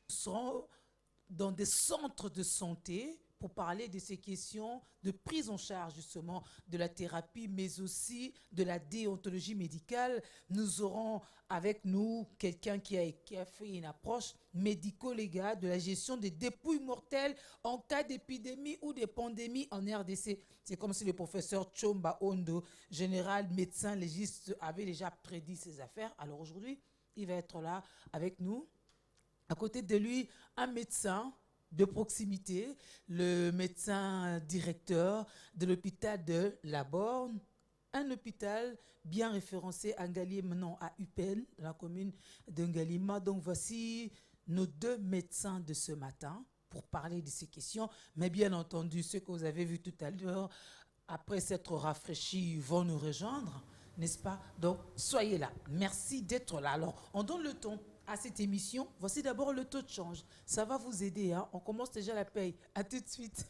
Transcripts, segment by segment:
Sont dans des centres de santé pour parler de ces questions de prise en charge justement de la thérapie, mais aussi de la déontologie médicale. Nous aurons avec nous quelqu'un qui a fait une approche médico-légale de la gestion des dépouilles mortelles en cas d'épidémie ou de pandémie en RDC. C'est comme si le professeur Tchomba Ondo, général médecin légiste, avait déjà prédit ces affaires. Alors aujourd'hui, il va être là avec nous. À côté de lui, un médecin de proximité, le médecin directeur de l'hôpital de La Borne, un hôpital bien référencé à Ngali, maintenant à Upen, dans la commune de Ngalima. Donc voici nos deux médecins de ce matin pour parler de ces questions. Mais bien entendu, ceux que vous avez vus tout à l'heure, après s'être rafraîchis, vont nous rejoindre, n'est-ce pas? Donc soyez là. Merci d'être là. Alors, on donne le ton à cette émission. Voici d'abord le taux de change. Ça va vous aider, hein? On commence déjà la paye. À tout de suite.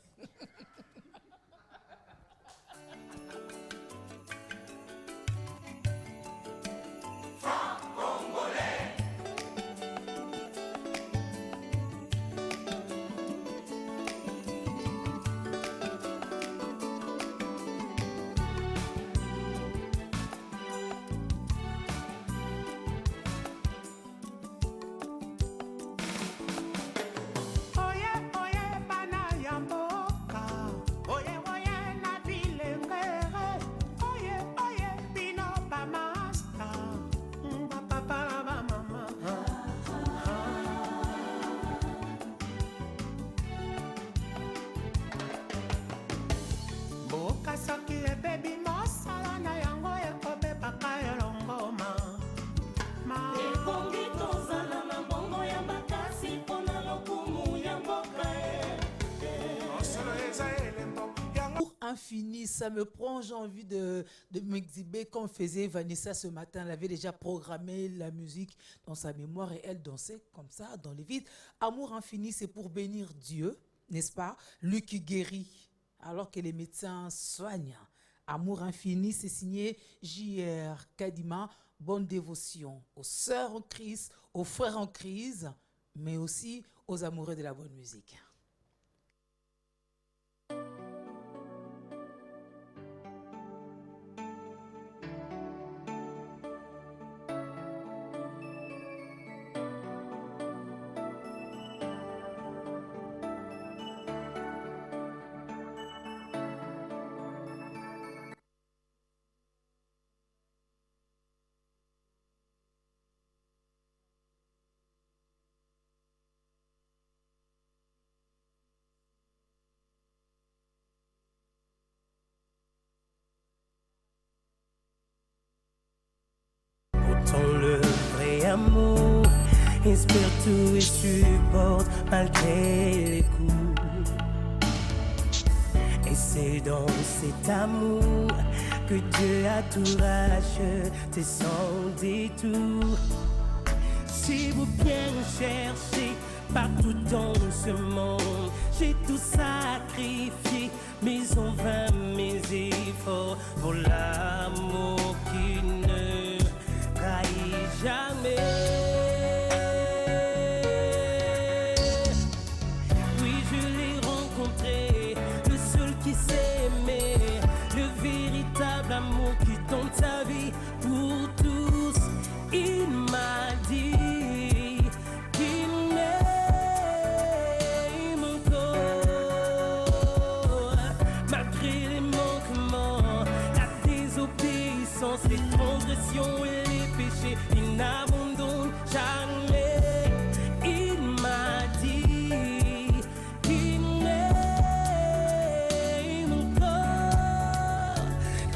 Infini, ça me prend, j'ai envie de m'exhiber comme faisait Vanessa ce matin. Elle avait déjà programmé la musique dans sa mémoire et elle dansait comme ça dans les vides. Amour infini, c'est pour bénir Dieu, n'est-ce pas? Lui qui guérit alors que les médecins soignent. Amour infini, c'est signé J.R. Kadima. Bonne dévotion aux sœurs en Christ, aux frères en crise, mais aussi aux amoureux de la bonne musique. Le vrai amour inspire tout et supporte malgré les coups. Et c'est dans cet amour que Dieu a tout racheté sans détour. Si vous bien cherchez partout dans ce monde, j'ai tout sacrifié, mais en vain mes efforts pour l'amour qui ne trahit jamais. Oui, je l'ai rencontré, le seul qui s'aimait, le véritable amour qui donne sa vie pour tous. Il m'a dit qu'il m'aime encore, malgré les manquements, la désobéissance, les transgressions et les péchés. Il n'abandonne jamais. Il m'a dit qu'il m'aime encore.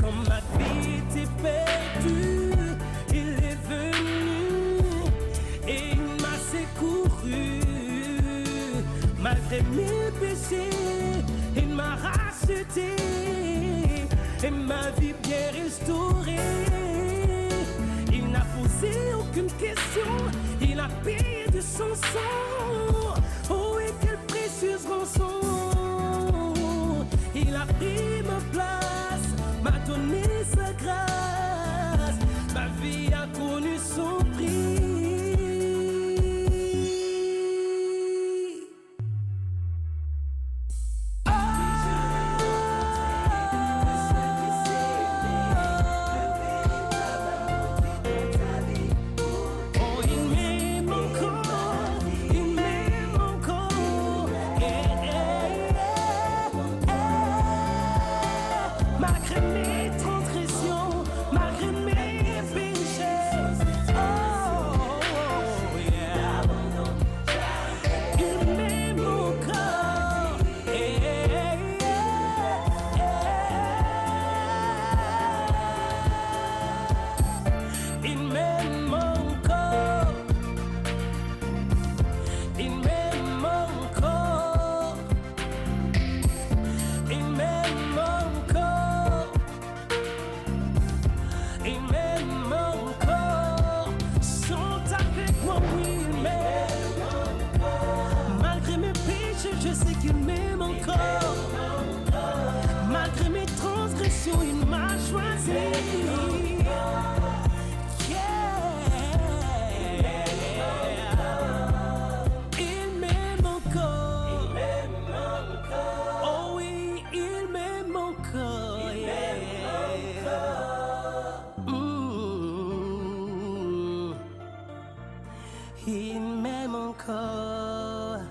Quand ma vie était perdue, il est venu et il m'a secouru. Malgré mes péchés, il m'a racheté et ma vie bien restaurée. Il n'a posé aucune question, il a payé de son sang. Oh, et quel plus grand son. Il a pris ma place, m'a donné sa grâce. Ma vie a connu son prix. Je sais qu'il m'aime encore. Malgré mes transgressions, il m'a choisi. Il m'aime encore. Oh oui, il m'aime encore. Il m'aime encore.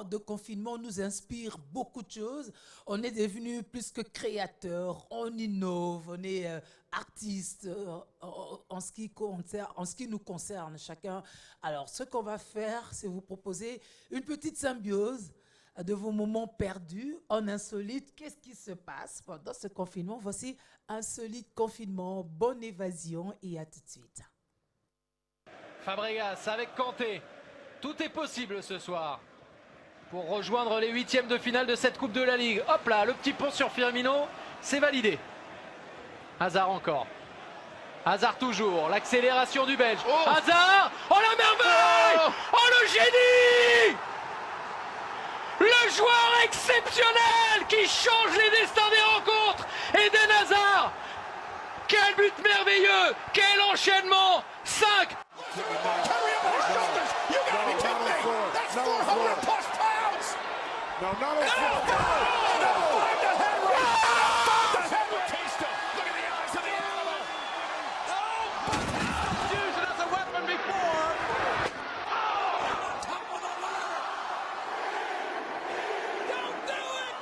De confinement nous inspire beaucoup de choses. On est devenu plus que créateur, on innove, on est artiste en ce qui nous concerne chacun. Alors, ce qu'on va faire, c'est vous proposer une petite symbiose de vos moments perdus en insolite. Qu'est-ce qui se passe pendant ce confinement? Voici Insolite Confinement, bonne évasion et à tout de suite. Fabregas avec Kanté, tout est possible ce soir pour rejoindre les huitièmes de finale de cette Coupe de la Ligue. Hop là, le petit pont sur Firmino, c'est validé. Hazard encore. Hazard toujours, l'accélération du Belge. Oh, Hazard, oh la merveille, oh le génie, le joueur exceptionnel qui change les destins des rencontres. Eden Hazard, quel but merveilleux, quel enchaînement. 5. No, not a Look at the eyes of the animal. Use it as a weapon before. Top of the ladder. Don't do it.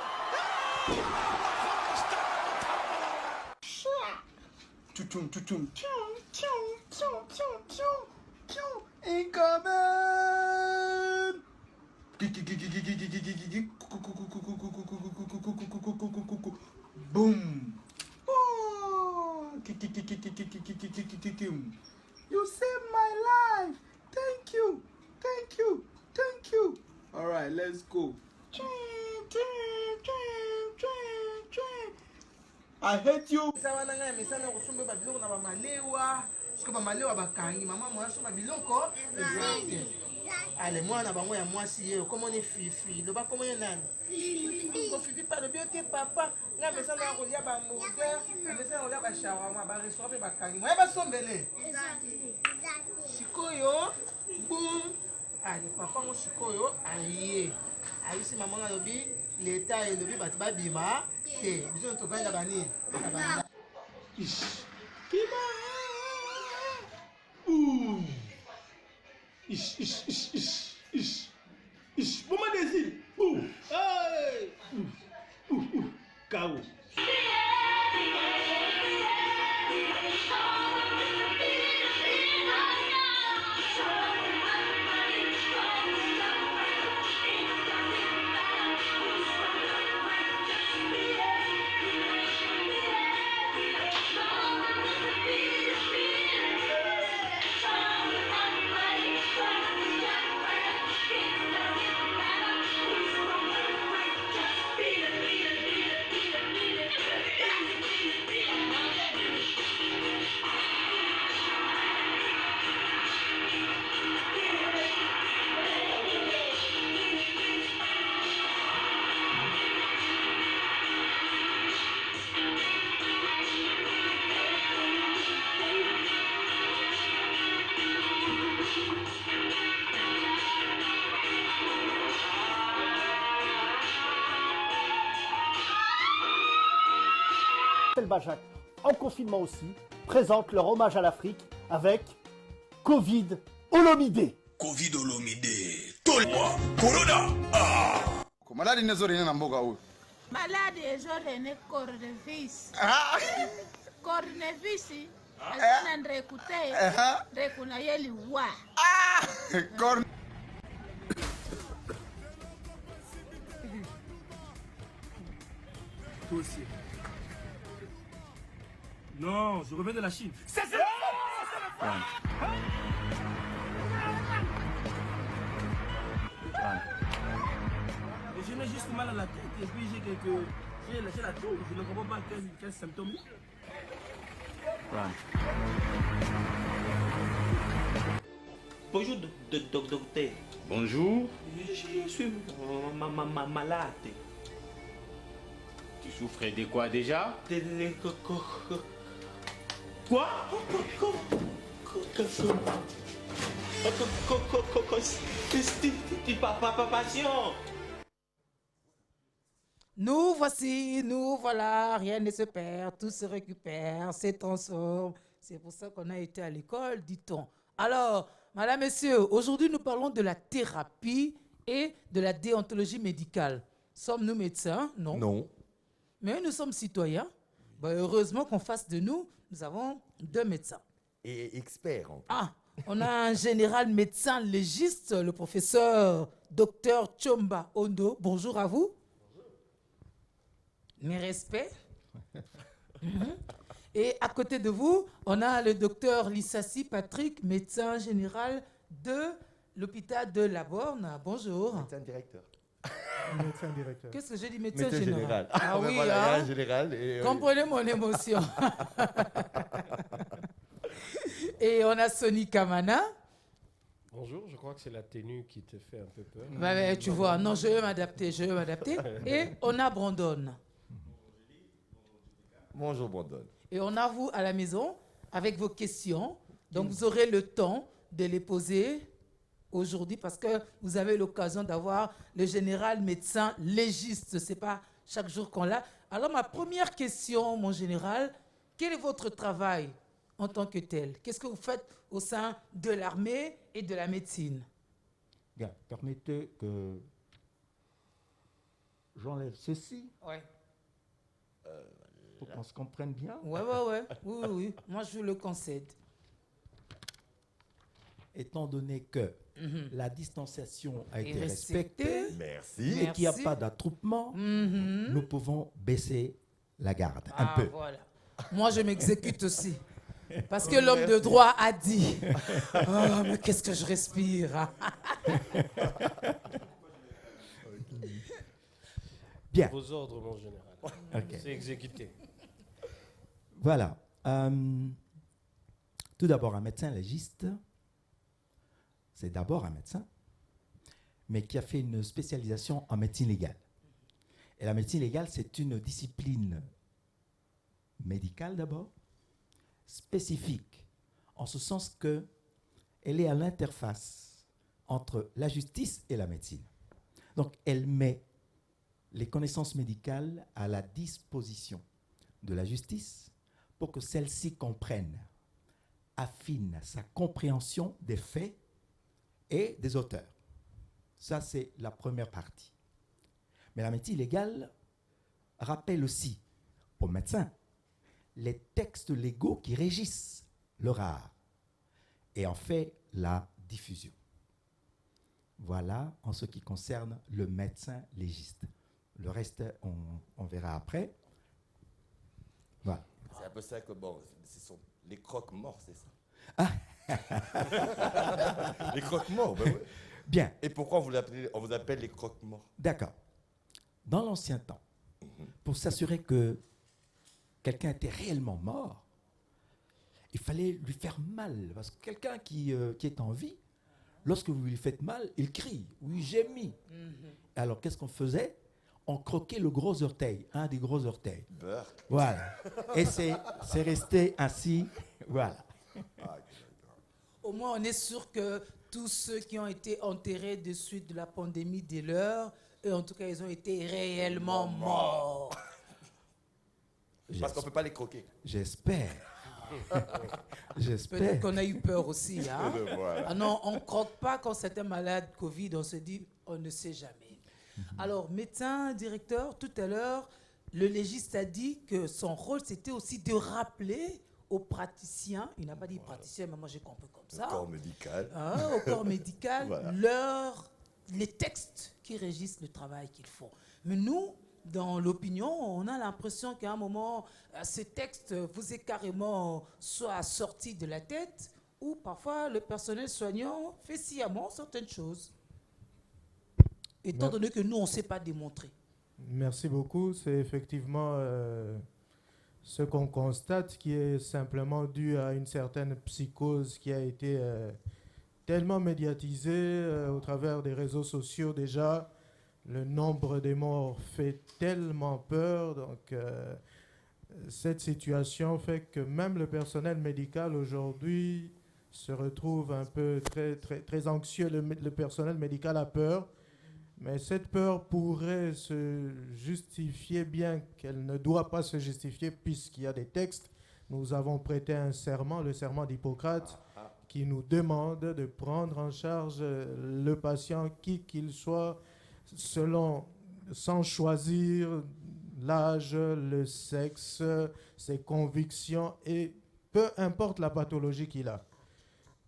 Tutum, tutum. Incoming! Boom! Oh! You saved my life! Thank you! Thank you! Thank you! Alright, let's go. I hate you! Allez, moi, on a besoin de moi si comment on est fifi, le bas comment on est nan. Fifi pas le bien que papa. Là, mais ça, on a un burger, mais ça, on a un shawarma, un restaurant, un kangi. Moi, pas sombele. Chikoyo, boum. Allez, papa, mon chikoyo, aïe. Aïe, si maman a lobby, l'état est lobby, bah, bima. Et, bisous, on te va là-bas. Boum! Vamos descer! Hey! Cabo! Michel Bajac, en confinement aussi, présentent leur hommage à l'Afrique avec Covid Olomidé. Covid Olomide. Tolwa. Corona. Ah. Maladi nezori na mboga huyu. Maladi ezorene coronavirus. Coronavirus. Asina ndrekute. Ndrekuna yeli wa. Toi aussi. Non, je reviens de la Chine. Et je n'ai juste mal à la tête et puis j'ai la toux. Je ne comprends pas quel symptôme. Bonjour, docteur. Bonjour. Je suis malade. Tu souffrais de quoi déjà? Quoi? Passion. Nous voici, nous voilà, rien ne se perd, tout se récupère, se transforme. C'est pour ça qu'on a été à l'école, dit-on. Alors, madame, messieurs, aujourd'hui nous parlons de la thérapie et de la déontologie médicale. Sommes-nous médecins? Non. Non. Mais nous sommes citoyens. Heureusement qu'en face de nous, nous avons 2 médecins. Et expert en plus. Ah, on a un général médecin légiste, le professeur Dr Chomba Ondo. Bonjour à vous. Mes respects. Et à côté de vous, on a le docteur Lissassi Patrick, médecin général de l'hôpital de La Borne. Bonjour. Médecin directeur. Médecin directeur. Qu'est-ce que j'ai dit, médecin Médecin général? Ah oui, voilà, il y a hein? un général. Et, Comprenez mon émotion. Et on a Sonny Kamana. Bonjour, je crois que c'est la tenue qui te fait un peu peur. Tu vois, non, je vais m'adapter. Et on a Brandon. Bonjour Brandon. Et on a vous à la maison avec vos questions. Donc vous aurez le temps de les poser aujourd'hui parce que vous avez l'occasion d'avoir le général médecin légiste. Ce n'est pas chaque jour qu'on l'a. Alors ma première question, mon général, quel est votre travail en tant que tel? Qu'est-ce que vous faites au sein de l'armée et de la médecine? Bien, permettez que j'enlève ceci. Ouais. Pour qu'on se comprenne bien. Ouais. Oui. Moi, je le concède. Étant donné que la distanciation a été respectée. Merci. Et qu'il n'y a pas d'attroupement, nous pouvons baisser la garde un peu. Voilà. Moi, je m'exécute aussi. Parce que l'homme de droit a dit « Oh, mais qu'est-ce que je respire !» Bien. Vos ordres, mon général. Okay. C'est exécuté. Voilà. Tout d'abord, un médecin légiste, c'est d'abord un médecin, mais qui a fait une spécialisation en médecine légale. Et la médecine légale, c'est une discipline médicale d'abord, spécifique, en ce sens qu'elle est à l'interface entre la justice et la médecine. Donc, elle met les connaissances médicales à la disposition de la justice pour que celle-ci comprenne, affine sa compréhension des faits et des auteurs. Ça, c'est la première partie. Mais la médecine légale rappelle aussi aux médecins les textes légaux qui régissent leur art et en fait la diffusion. Voilà en ce qui concerne le médecin légiste. Le reste, on verra après. Voilà. C'est un peu ça que, bon, ce sont les croque-morts, c'est ça? Ah. Les croque-morts, ben oui. Bien. Et pourquoi on vous appelle les croque-morts? D'accord. Dans l'ancien temps, pour s'assurer que quelqu'un était réellement mort, il fallait lui faire mal. Parce que quelqu'un qui est en vie, lorsque vous lui faites mal, il crie ou il gémit. Alors, qu'est-ce qu'on faisait? On croquait le gros orteil, un des gros orteils. Beurre. Voilà. Et c'est resté ainsi. Voilà. Au moins, on est sûr que tous ceux qui ont été enterrés de suite de la pandémie des leurs, eux, en tout cas, ils ont été réellement morts. Parce qu'on ne peut pas les croquer. J'espère. J'espère. Peut-être qu'on a eu peur aussi. Hein? Voilà. Ah non, on ne croque pas quand c'est un malade Covid, on se dit, on ne sait jamais. Alors, médecin, directeur, tout à l'heure, le légiste a dit que son rôle, c'était aussi de rappeler aux praticiens, il n'a pas dit praticiens, mais moi j'ai compris comme ça. Au corps médical. Hein, au corps médical, Voilà. les textes qui régissent le travail qu'ils font. Mais nous, dans l'opinion, on a l'impression qu'à un moment, ce texte vous est carrément soit sorti de la tête, ou parfois le personnel soignant fait sciemment certaines choses. Étant donné que nous, on ne sait pas démontrer. Merci beaucoup. C'est effectivement ce qu'on constate qui est simplement dû à une certaine psychose qui a été tellement médiatisée au travers des réseaux sociaux déjà. Le nombre des morts fait tellement peur. Donc, cette situation fait que même le personnel médical aujourd'hui se retrouve un peu très anxieux. Le personnel médical a peur. Mais cette peur pourrait se justifier, bien qu'elle ne doit pas se justifier, puisqu'il y a des textes. Nous avons prêté un serment, le serment d'Hippocrate, qui nous demande de prendre en charge le patient, qui qu'il soit, sans choisir l'âge, le sexe, ses convictions, et peu importe la pathologie qu'il a.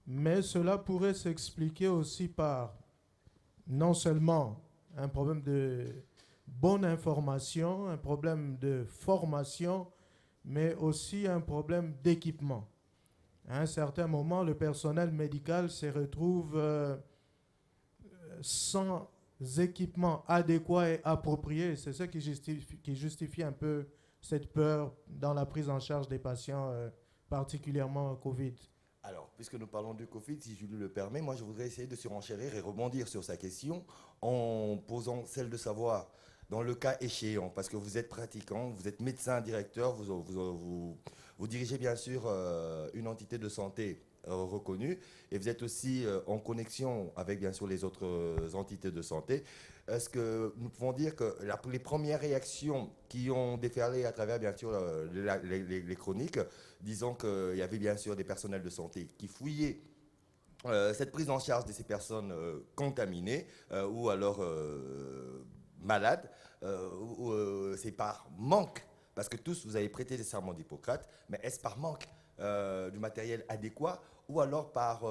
Mais cela pourrait s'expliquer aussi par non seulement un problème de bonne information, un problème de formation, mais aussi un problème d'équipement. À un certain moment, le personnel médical se retrouve sans équipement adéquat et approprié. C'est ça qui justifie un peu cette peur dans la prise en charge des patients, particulièrement Covid. Alors, puisque nous parlons du Covid, si Julie le permet, moi je voudrais essayer de surenchérir et rebondir sur sa question en posant celle de savoir, dans le cas échéant, parce que vous êtes pratiquant, vous êtes médecin directeur, vous dirigez bien sûr une entité de santé reconnue et vous êtes aussi en connexion avec bien sûr les autres entités de santé. Est-ce que nous pouvons dire que les premières réactions qui ont déferlé à travers bien sûr les chroniques, disant qu'il y avait bien sûr des personnels de santé qui fouillaient cette prise en charge de ces personnes contaminées ou alors malades, c'est par manque, parce que tous vous avez prêté le serment d'Hippocrate, mais est-ce par manque du matériel adéquat ou alors par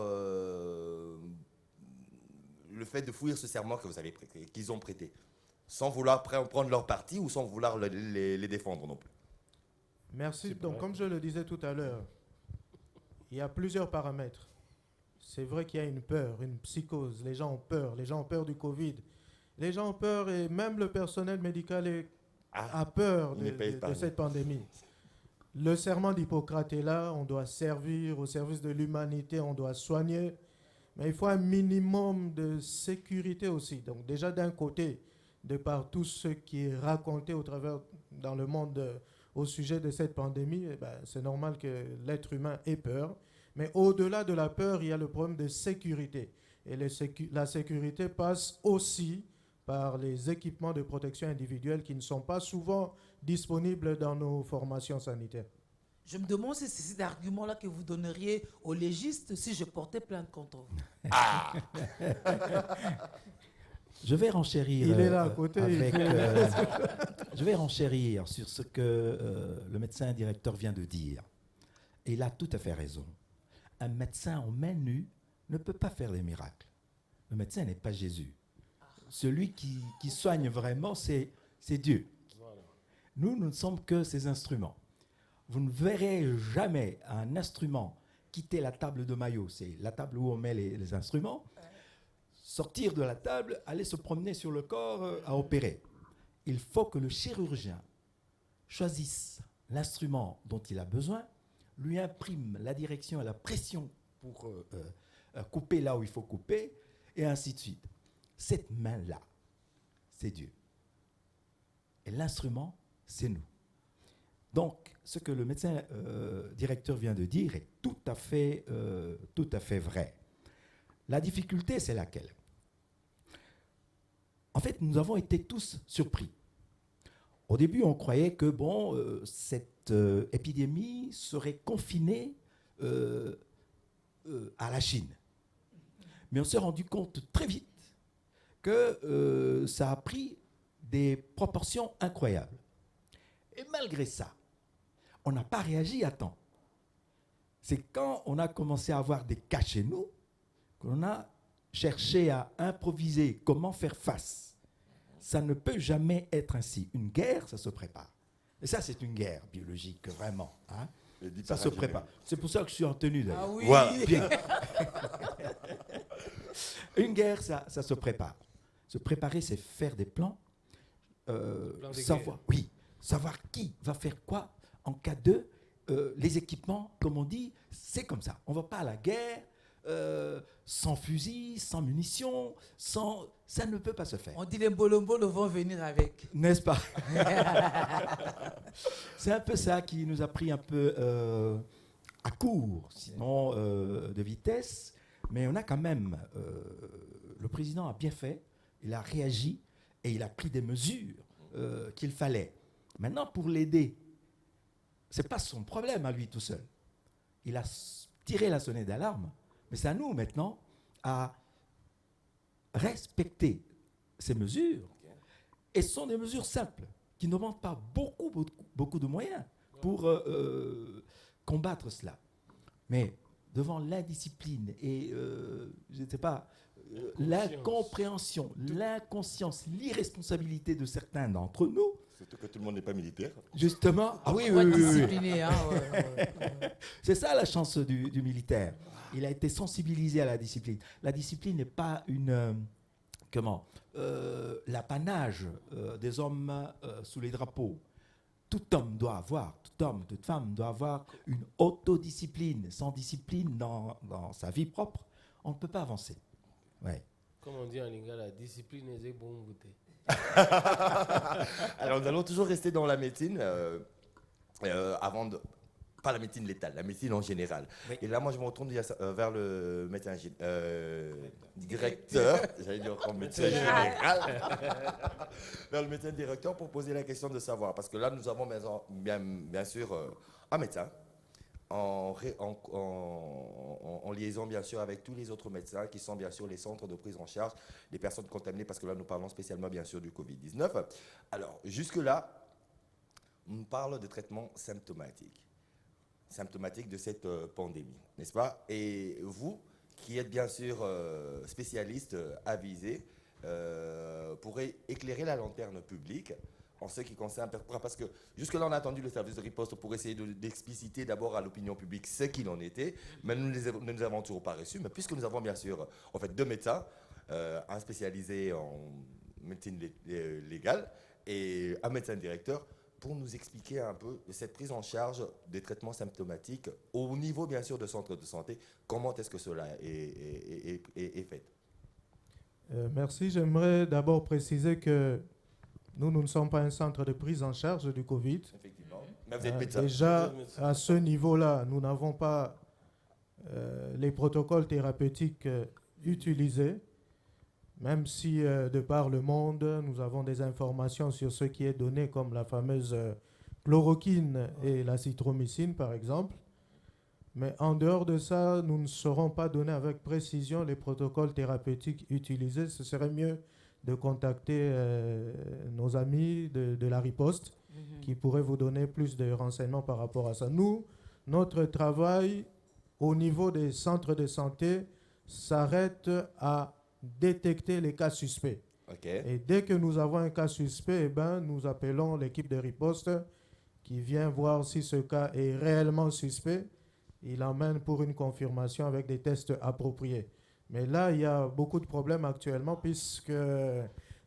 le fait de fouiller ce serment que vous avez prêté, qu'ils ont prêté, sans vouloir prendre leur parti ou sans vouloir les défendre non plus? Merci. Donc, comme je le disais tout à l'heure, il y a plusieurs paramètres. C'est vrai qu'il y a une peur, une psychose. Les gens ont peur du Covid. Les gens ont peur et même le personnel médical a peur de cette pandémie. Le serment d'Hippocrate est là, on doit servir au service de l'humanité, on doit soigner. Mais il faut un minimum de sécurité aussi. Donc déjà d'un côté, de par tout ce qui est raconté dans le monde au sujet de cette pandémie, c'est normal que l'être humain ait peur. Mais au-delà de la peur, il y a le problème de sécurité. Et la sécurité passe aussi par les équipements de protection individuelle qui ne sont pas souvent disponibles dans nos formations sanitaires. Je me demande si c'est cet argument-là que vous donneriez aux légistes si je portais plainte contre vous. Ah. Je vais renchérir. Il est là à côté. Je vais renchérir sur ce que le médecin directeur vient de dire. Et il a tout à fait raison. Un médecin en main nue ne peut pas faire des miracles. Le médecin n'est pas Jésus. Celui qui soigne vraiment, c'est Dieu. Voilà. Nous ne sommes que ses instruments. Vous ne verrez jamais un instrument quitter la table de maillot, c'est la table où on met les instruments, sortir de la table, aller se promener sur le corps à opérer. Il faut que le chirurgien choisisse l'instrument dont il a besoin, lui imprime la direction et la pression pour couper là où il faut couper, et ainsi de suite. Cette main-là, c'est Dieu. Et l'instrument, c'est nous. Donc, ce que le médecin directeur vient de dire est tout à fait vrai. La difficulté, c'est laquelle? En fait, nous avons été tous surpris. Au début, on croyait que cette épidémie serait confinée à la Chine. Mais on s'est rendu compte très vite que ça a pris des proportions incroyables. Et malgré ça, on n'a pas réagi à temps. C'est quand on a commencé à avoir des cas chez nous qu'on a cherché à improviser comment faire face. Ça ne peut jamais être ainsi. Une guerre, ça se prépare. Et ça, c'est une guerre biologique, vraiment. Hein. Ça se prépare. C'est pour ça que je suis en tenue, d'ailleurs. Ah oui. Voilà. Bien. Une guerre, ça se prépare. Se préparer, c'est faire des plans. Savoir qui va faire quoi en cas de les équipements, comme on dit, c'est comme ça. On ne va pas à la guerre sans fusil, sans munitions, ça ne peut pas se faire. On dit les mbolombolo vont venir avec. N'est-ce pas? C'est un peu ça qui nous a pris un peu à court, sinon de vitesse. Mais on a quand même, le président a bien fait, il a réagi et il a pris des mesures qu'il fallait. Maintenant, pour l'aider, ce n'est pas son problème à lui tout seul. Il a tiré la sonnette d'alarme, mais c'est à nous maintenant à respecter ces mesures. Et ce sont des mesures simples, qui ne demandent pas beaucoup de moyens pour combattre cela. Mais devant l'indiscipline et, je ne sais pas, l'incompréhension, l'inconscience, l'irresponsabilité de certains d'entre nous. Surtout que tout le monde n'est pas militaire. Justement, oui. Discipliné, hein, ouais. C'est ça la chance du militaire. Il a été sensibilisé à la discipline. La discipline n'est pas l'apanage des hommes sous les drapeaux. Tout homme, toute femme doit avoir une autodiscipline. Sans discipline dans sa vie propre, on ne peut pas avancer. Ouais. Comme on dit en lingala, la discipline est bon goûter. Alors, nous allons toujours rester dans la médecine, pas la médecine létale, la médecine en général. Oui. Et là, moi, je me retourne vers le médecin directeur, j'allais dire encore médecin général, vers le médecin directeur pour poser la question de savoir. Parce que là, nous avons bien sûr un médecin, en liaison bien sûr avec tous les autres médecins qui sont bien sûr les centres de prise en charge des personnes contaminées, parce que là nous parlons spécialement bien sûr du Covid-19. Alors jusque-là, on parle de traitement symptomatique de cette pandémie, n'est-ce pas? Et vous, qui êtes bien sûr spécialiste avisé, pourrez éclairer la lanterne publique en ce qui concerne, parce que jusque-là, on a attendu le service de riposte pour essayer d'expliciter d'abord à l'opinion publique ce qu'il en était, mais nous ne les avons toujours pas reçus. Mais puisque nous avons bien sûr, en fait, deux médecins, un spécialisé en médecine légale et un médecin directeur, pour nous expliquer un peu cette prise en charge des traitements symptomatiques au niveau, bien sûr, de centres de santé, comment est-ce que cela est fait? Merci. J'aimerais d'abord préciser que nous ne sommes pas un centre de prise en charge du Covid. Effectivement. Mais vous êtes médecin. Déjà, à ce niveau-là, nous n'avons pas les protocoles thérapeutiques utilisés, même si, de par le monde, nous avons des informations sur ce qui est donné, comme la fameuse chloroquine et la citromycine, par exemple. Mais en dehors de ça, nous ne saurons pas donner avec précision les protocoles thérapeutiques utilisés. Ce serait mieux de contacter nos amis de la riposte qui pourraient vous donner plus de renseignements par rapport à ça. Nous, notre travail au niveau des centres de santé s'arrête à détecter les cas suspects. Okay. Et dès que nous avons un cas suspect, nous appelons l'équipe de riposte qui vient voir si ce cas est réellement suspect. Il l'emmène pour une confirmation avec des tests appropriés. Mais là, il y a beaucoup de problèmes actuellement puisque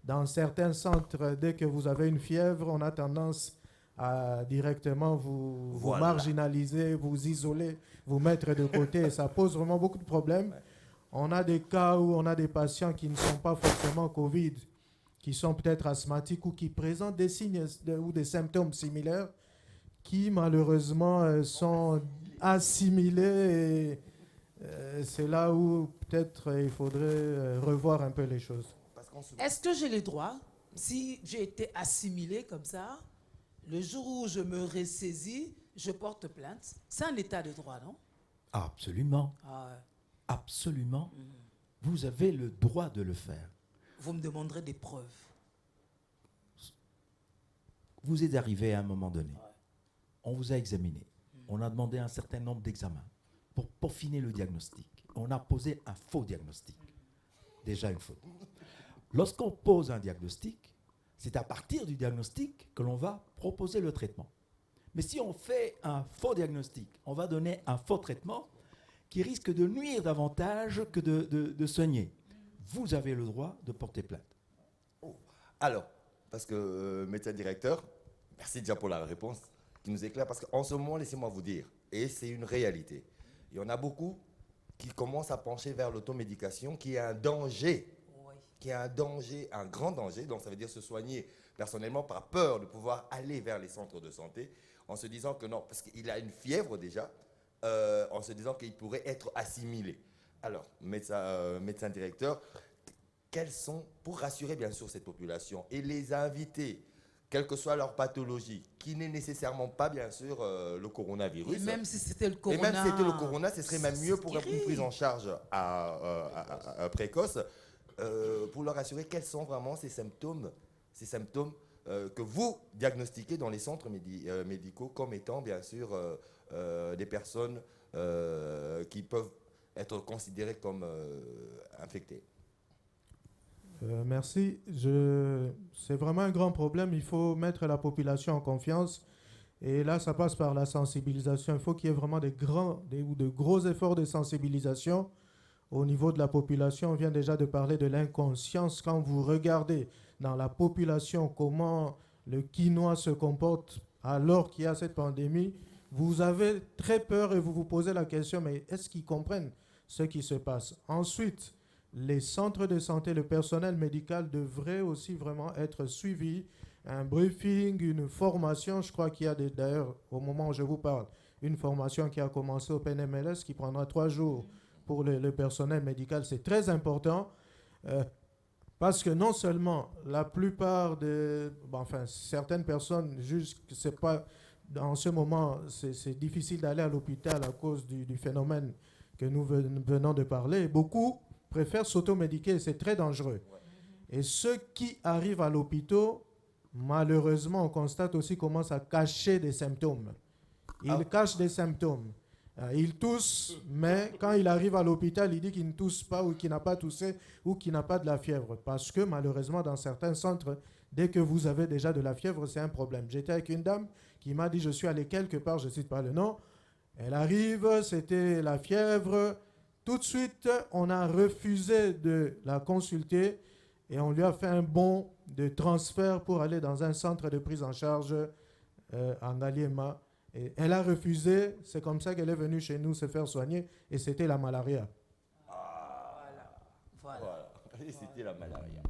dans certains centres, dès que vous avez une fièvre, on a tendance à directement vous marginaliser, vous isoler, vous mettre de côté. Et ça pose vraiment beaucoup de problèmes. Ouais. On a des cas où on a des patients qui ne sont pas forcément Covid, qui sont peut-être asthmatiques ou qui présentent des signes ou des symptômes similaires qui malheureusement sont assimilés. Et, c'est là où peut-être il faudrait revoir un peu les choses. Est-ce que j'ai le droit, si j'ai été assimilé comme ça, Le jour où je me ressaisis, je porte plainte. C'est un état de droit, non? Absolument. Ah ouais. Absolument. Vous avez le droit de le faire. Vous me demanderez des preuves. Vous êtes arrivé à un moment donné. On vous a examiné. On a demandé un certain nombre d'examens pour peaufiner le diagnostic. On a posé un faux diagnostic. Déjà une faute. Lorsqu'on pose un diagnostic, c'est à partir du diagnostic que l'on va proposer le traitement. Mais si on fait un faux diagnostic, on va donner un faux traitement qui risque de nuire davantage que de soigner. Vous avez le droit de porter plainte. Alors, parce que médecin directeur, merci déjà pour la réponse qui nous éclaire, parce qu'en ce moment, laissez-moi vous dire, et c'est une réalité, il y en a beaucoup qui commencent à pencher vers l'automédication, qui est un danger, qui est un danger, un grand danger, donc ça veut dire se soigner personnellement par peur de pouvoir aller vers les centres de santé, en se disant que non, parce qu'il a une fièvre déjà, en se disant qu'il pourrait être assimilé. Alors, médecin directeur, quels sont, pour rassurer bien sûr cette population et les inviter, quelle que soit leur pathologie, qui n'est nécessairement pas bien sûr le coronavirus. Et même si c'était le corona. Et même si c'était le corona, ce serait même mieux pour une prise en charge précoce, pour leur assurer quels sont vraiment ces symptômes que vous diagnostiquez dans les centres médicaux comme étant bien sûr des personnes qui peuvent être considérées comme infectées. Merci. C'est vraiment un grand problème. Il faut mettre la population en confiance. Et là, ça passe par la sensibilisation. Il faut qu'il y ait vraiment de gros efforts de sensibilisation au niveau de la population. On vient déjà de parler de l'inconscience. Quand vous regardez dans la population comment le quinoa se comporte alors qu'il y a cette pandémie, vous avez très peur et vous vous posez la question, mais est-ce qu'ils comprennent ce qui se passe? Ensuite, les centres de santé, le personnel médical devrait aussi vraiment être suivi. Un briefing, une formation, je crois qu'il y a d'ailleurs, au moment où je vous parle, une formation qui a commencé au PNMLS qui prendra 3 jours pour le personnel médical. C'est très important parce que non seulement la plupart certaines personnes jugent que c'est pas, en ce moment, c'est difficile d'aller à l'hôpital à cause du phénomène que nous venons de parler. Beaucoup préfèrent s'automédiquer, c'est très dangereux. Et ceux qui arrivent à l'hôpital, malheureusement, on constate aussi commencent à cacher des symptômes. Ils cachent des symptômes. Il tousse, mais quand il arrive à l'hôpital, il dit qu'il ne tousse pas ou qu'il n'a pas toussé ou qu'il n'a pas de la fièvre. Parce que malheureusement, dans certains centres, dès que vous avez déjà de la fièvre, c'est un problème. J'étais avec une dame qui m'a dit, je suis allé quelque part, je ne cite pas le nom. Elle arrive, c'était la fièvre. Tout de suite, on a refusé de la consulter et on lui a fait un bon de transfert pour aller dans un centre de prise en charge en Aliema. Et elle a refusé, c'est comme ça qu'elle est venue chez nous se faire soigner et c'était la malaria. Voilà. Et c'était la malaria.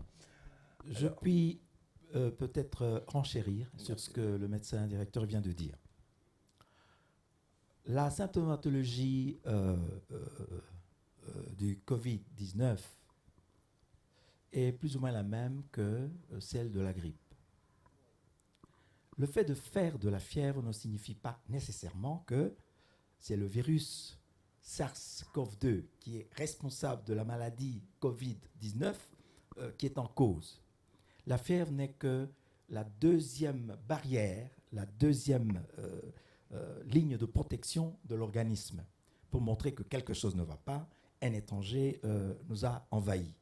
Je puis peut-être renchérir sur ce que le médecin directeur vient de dire. La symptomatologie du Covid-19 est plus ou moins la même que celle de la grippe. Le fait de faire de la fièvre ne signifie pas nécessairement que c'est le virus SARS-CoV-2 qui est responsable de la maladie Covid-19 qui est en cause. La fièvre n'est que la deuxième barrière, la deuxième ligne de protection de l'organisme pour montrer que quelque chose ne va pas, un étranger nous a envahis.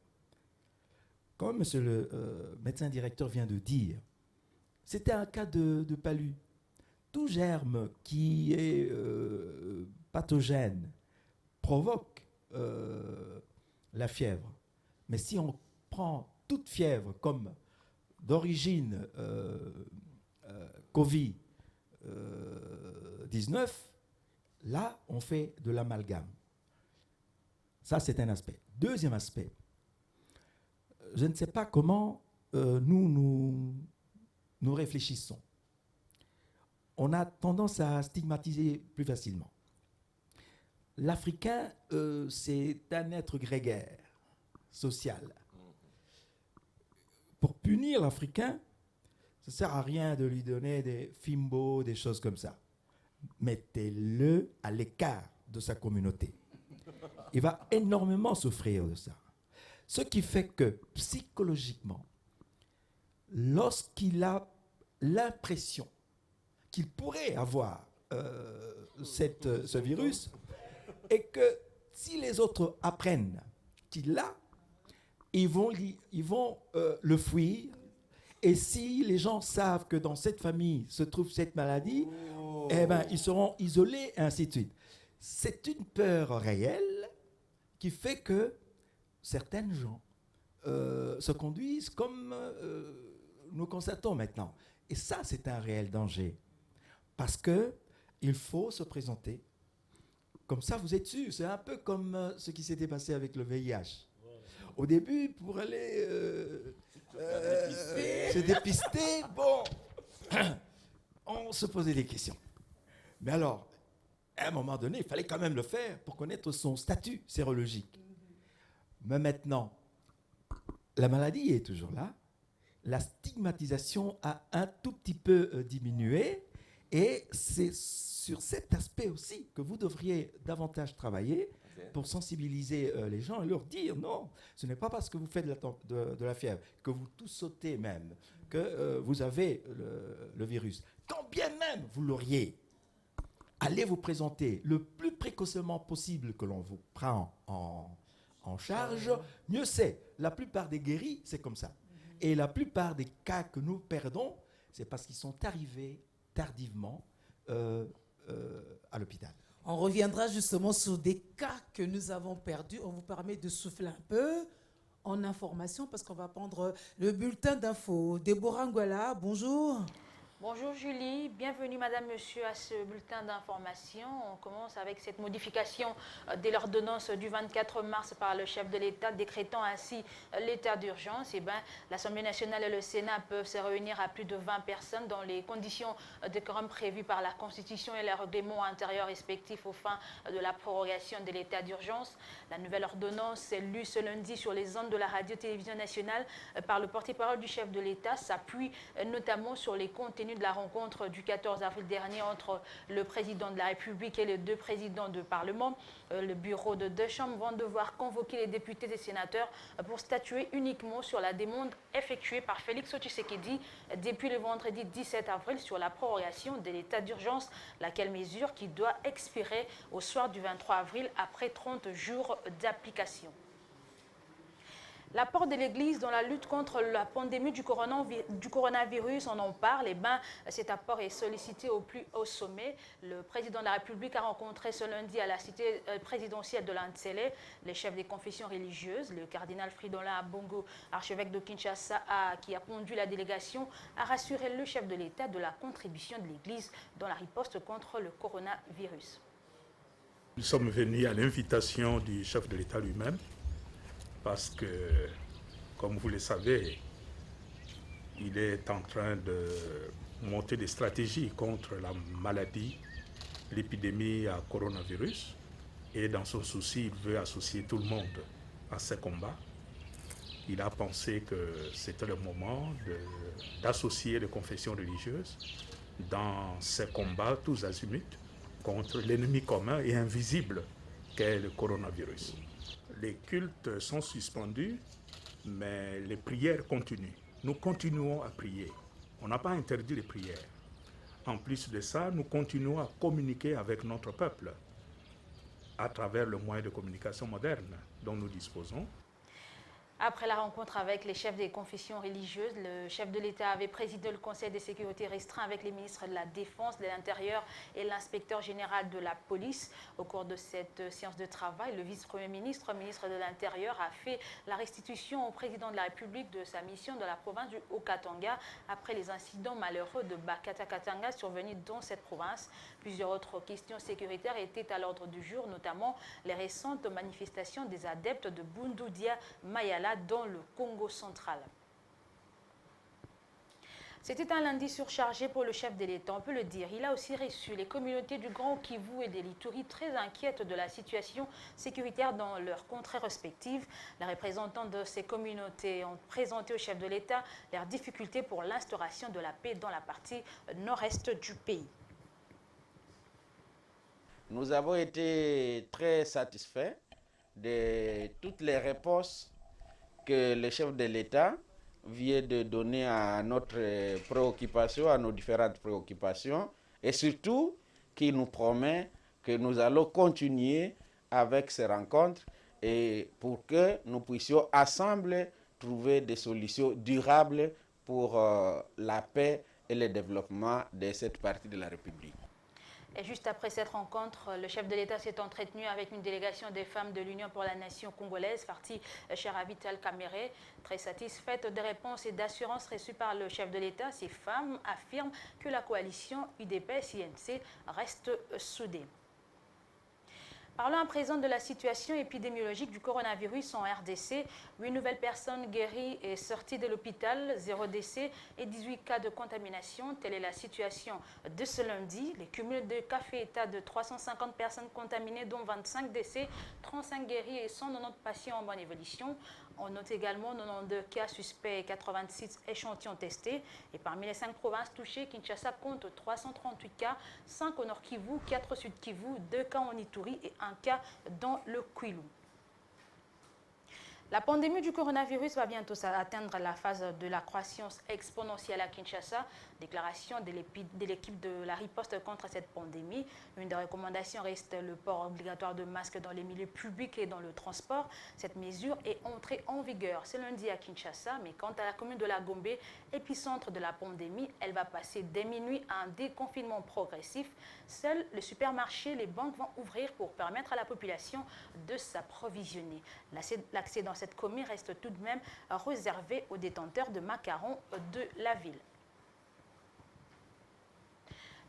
Comme monsieur le médecin directeur vient de dire, c'était un cas de palu. Tout germe qui est pathogène provoque la fièvre. Mais si on prend toute fièvre comme d'origine Covid-19, là, on fait de l'amalgame. Ça, c'est un aspect. Deuxième aspect, je ne sais pas comment nous réfléchissons. On a tendance à stigmatiser plus facilement. L'Africain, c'est un être grégaire, social. Pour punir l'Africain, Ça ne sert à rien de lui donner des fimbos, des choses comme ça. Mettez-le à l'écart de sa communauté. Il va énormément souffrir de ça. Ce qui fait que psychologiquement, lorsqu'il a l'impression qu'il pourrait avoir ce virus, et que si les autres apprennent qu'il l'a, ils vont le fuir. Et si les gens savent que dans cette famille se trouve cette maladie, eh ben, ils seront isolés, et ainsi de suite. C'est une peur réelle qui fait que certaines gens se conduisent comme nous constatons maintenant. Et ça, c'est un réel danger. Parce qu'il faut se présenter. Comme ça, vous êtes sûr. C'est un peu comme ce qui s'était passé avec le VIH. Au début, pour aller se dépister, bon, on se posait des questions. Mais alors, à un moment donné, il fallait quand même le faire pour connaître son statut sérologique. Mais maintenant, la maladie est toujours là. La stigmatisation a un tout petit peu diminué. Et c'est sur cet aspect aussi que vous devriez davantage travailler pour sensibiliser les gens et leur dire non, ce n'est pas parce que vous faites de la fièvre, que vous tous sautez même, que vous avez le virus. Quand bien même vous l'auriez, allez vous présenter le plus précocement possible que l'on vous prend en charge, mieux c'est. La plupart des guéris, c'est comme ça. Et la plupart des cas que nous perdons, c'est parce qu'ils sont arrivés tardivement à l'hôpital. On reviendra justement sur des cas que nous avons perdus. On vous permet de souffler un peu en information parce qu'on va prendre le bulletin d'info. Déborah Nguala, bonjour. Bonjour Julie, bienvenue Madame, Monsieur à ce bulletin d'information. On commence avec cette modification de l'ordonnance du 24 mars par le chef de l'État décrétant ainsi l'état d'urgence. L'Assemblée nationale et le Sénat peuvent se réunir à plus de 20 personnes dans les conditions de quorum prévues par la Constitution et les règlements intérieurs respectifs aux fins de la prorogation de l'état d'urgence. La nouvelle ordonnance lue ce lundi sur les ondes de la radio-télévision nationale par le porte-parole du chef de l'État s'appuie notamment sur les contenus de la rencontre du 14 avril dernier entre le président de la République et les deux présidents de Parlement. Le bureau de deux chambres vont devoir convoquer les députés et sénateurs pour statuer uniquement sur la demande effectuée par Félix Tshisekedi depuis le vendredi 17 avril sur la prorogation de l'état d'urgence, laquelle mesure qui doit expirer au soir du 23 avril après 30 jours d'application. L'apport de l'Église dans la lutte contre la pandémie du coronavirus, on en parle, cet apport est sollicité au plus haut sommet. Le président de la République a rencontré ce lundi à la cité présidentielle de Lantsele les chefs des confessions religieuses. Le cardinal Fridolin Ambongo, archevêque de Kinshasa, qui a conduit la délégation, a rassuré le chef de l'État de la contribution de l'Église dans la riposte contre le coronavirus. Nous sommes venus à l'invitation du chef de l'État lui-même, parce que, comme vous le savez, il est en train de monter des stratégies contre la maladie, l'épidémie à coronavirus. Et dans son souci, il veut associer tout le monde à ces combats. Il a pensé que c'était le moment d'associer les confessions religieuses dans ces combats tous azimuts contre l'ennemi commun et invisible qu'est le coronavirus. Les cultes sont suspendus, mais les prières continuent. Nous continuons à prier. On n'a pas interdit les prières. En plus de ça, nous continuons à communiquer avec notre peuple à travers le moyen de communication moderne dont nous disposons. Après la rencontre avec les chefs des confessions religieuses, le chef de l'État avait présidé le Conseil de sécurité restreint avec les ministres de la Défense, de l'Intérieur et l'inspecteur général de la police. Au cours de cette séance de travail, le vice-premier ministre, ministre de l'Intérieur, a fait la restitution au président de la République de sa mission dans la province du Haut-Katanga après les incidents malheureux de Bakata-Katanga survenus dans cette province. Plusieurs autres questions sécuritaires étaient à l'ordre du jour, notamment les récentes manifestations des adeptes de Bundu Dia Mayala dans le Congo central. C'était un lundi surchargé pour le chef de l'État, on peut le dire. Il a aussi reçu les communautés du Grand Kivu et des Lituri très inquiètes de la situation sécuritaire dans leurs contrées respectives. Les représentants de ces communautés ont présenté au chef de l'État leurs difficultés pour l'instauration de la paix dans la partie nord-est du pays. Nous avons été très satisfaits de toutes les réponses que le chef de l'État vient de donner à notre préoccupation, à nos différentes préoccupations, et surtout qu'il nous promet que nous allons continuer avec ces rencontres et pour que nous puissions ensemble trouver des solutions durables pour la paix et le développement de cette partie de la République. Et juste après cette rencontre, le chef de l'État s'est entretenu avec une délégation des femmes de l'Union pour la nation congolaise, partie Chera Vital Kamere. Très satisfaite des réponses et d'assurances reçues par le chef de l'État, ces femmes affirment que la coalition UDPS-INC reste soudée. Parlons à présent de la situation épidémiologique du coronavirus en RDC. 8 nouvelles personnes guéries et sorties de l'hôpital, 0 décès et 18 cas de contamination. Telle est la situation de ce lundi. Les cumuls de cas fait état de 350 personnes contaminées, dont 25 décès, 35 guéris et 190 patients en bonne évolution. On note également 92 cas suspects et 86 échantillons testés. Et parmi les 5 provinces touchées, Kinshasa compte 338 cas, 5 au Nord Kivu, 4 au Sud Kivu, 2 cas en Ituri et 1 cas dans le Kwilu. La pandémie du coronavirus va bientôt atteindre la phase de la croissance exponentielle à Kinshasa. Déclaration de l'équipe de la riposte contre cette pandémie. Une des recommandations reste le port obligatoire de masques dans les milieux publics et dans le transport. Cette mesure est entrée en vigueur ce lundi à Kinshasa, mais quant à la commune de la Gombe, épicentre de la pandémie, elle va passer dès minuit à un déconfinement progressif. Seuls les supermarchés, les banques vont ouvrir pour permettre à la population de s'approvisionner. L'accès dans cette commune reste tout de même réservé aux détenteurs de macarons de la ville.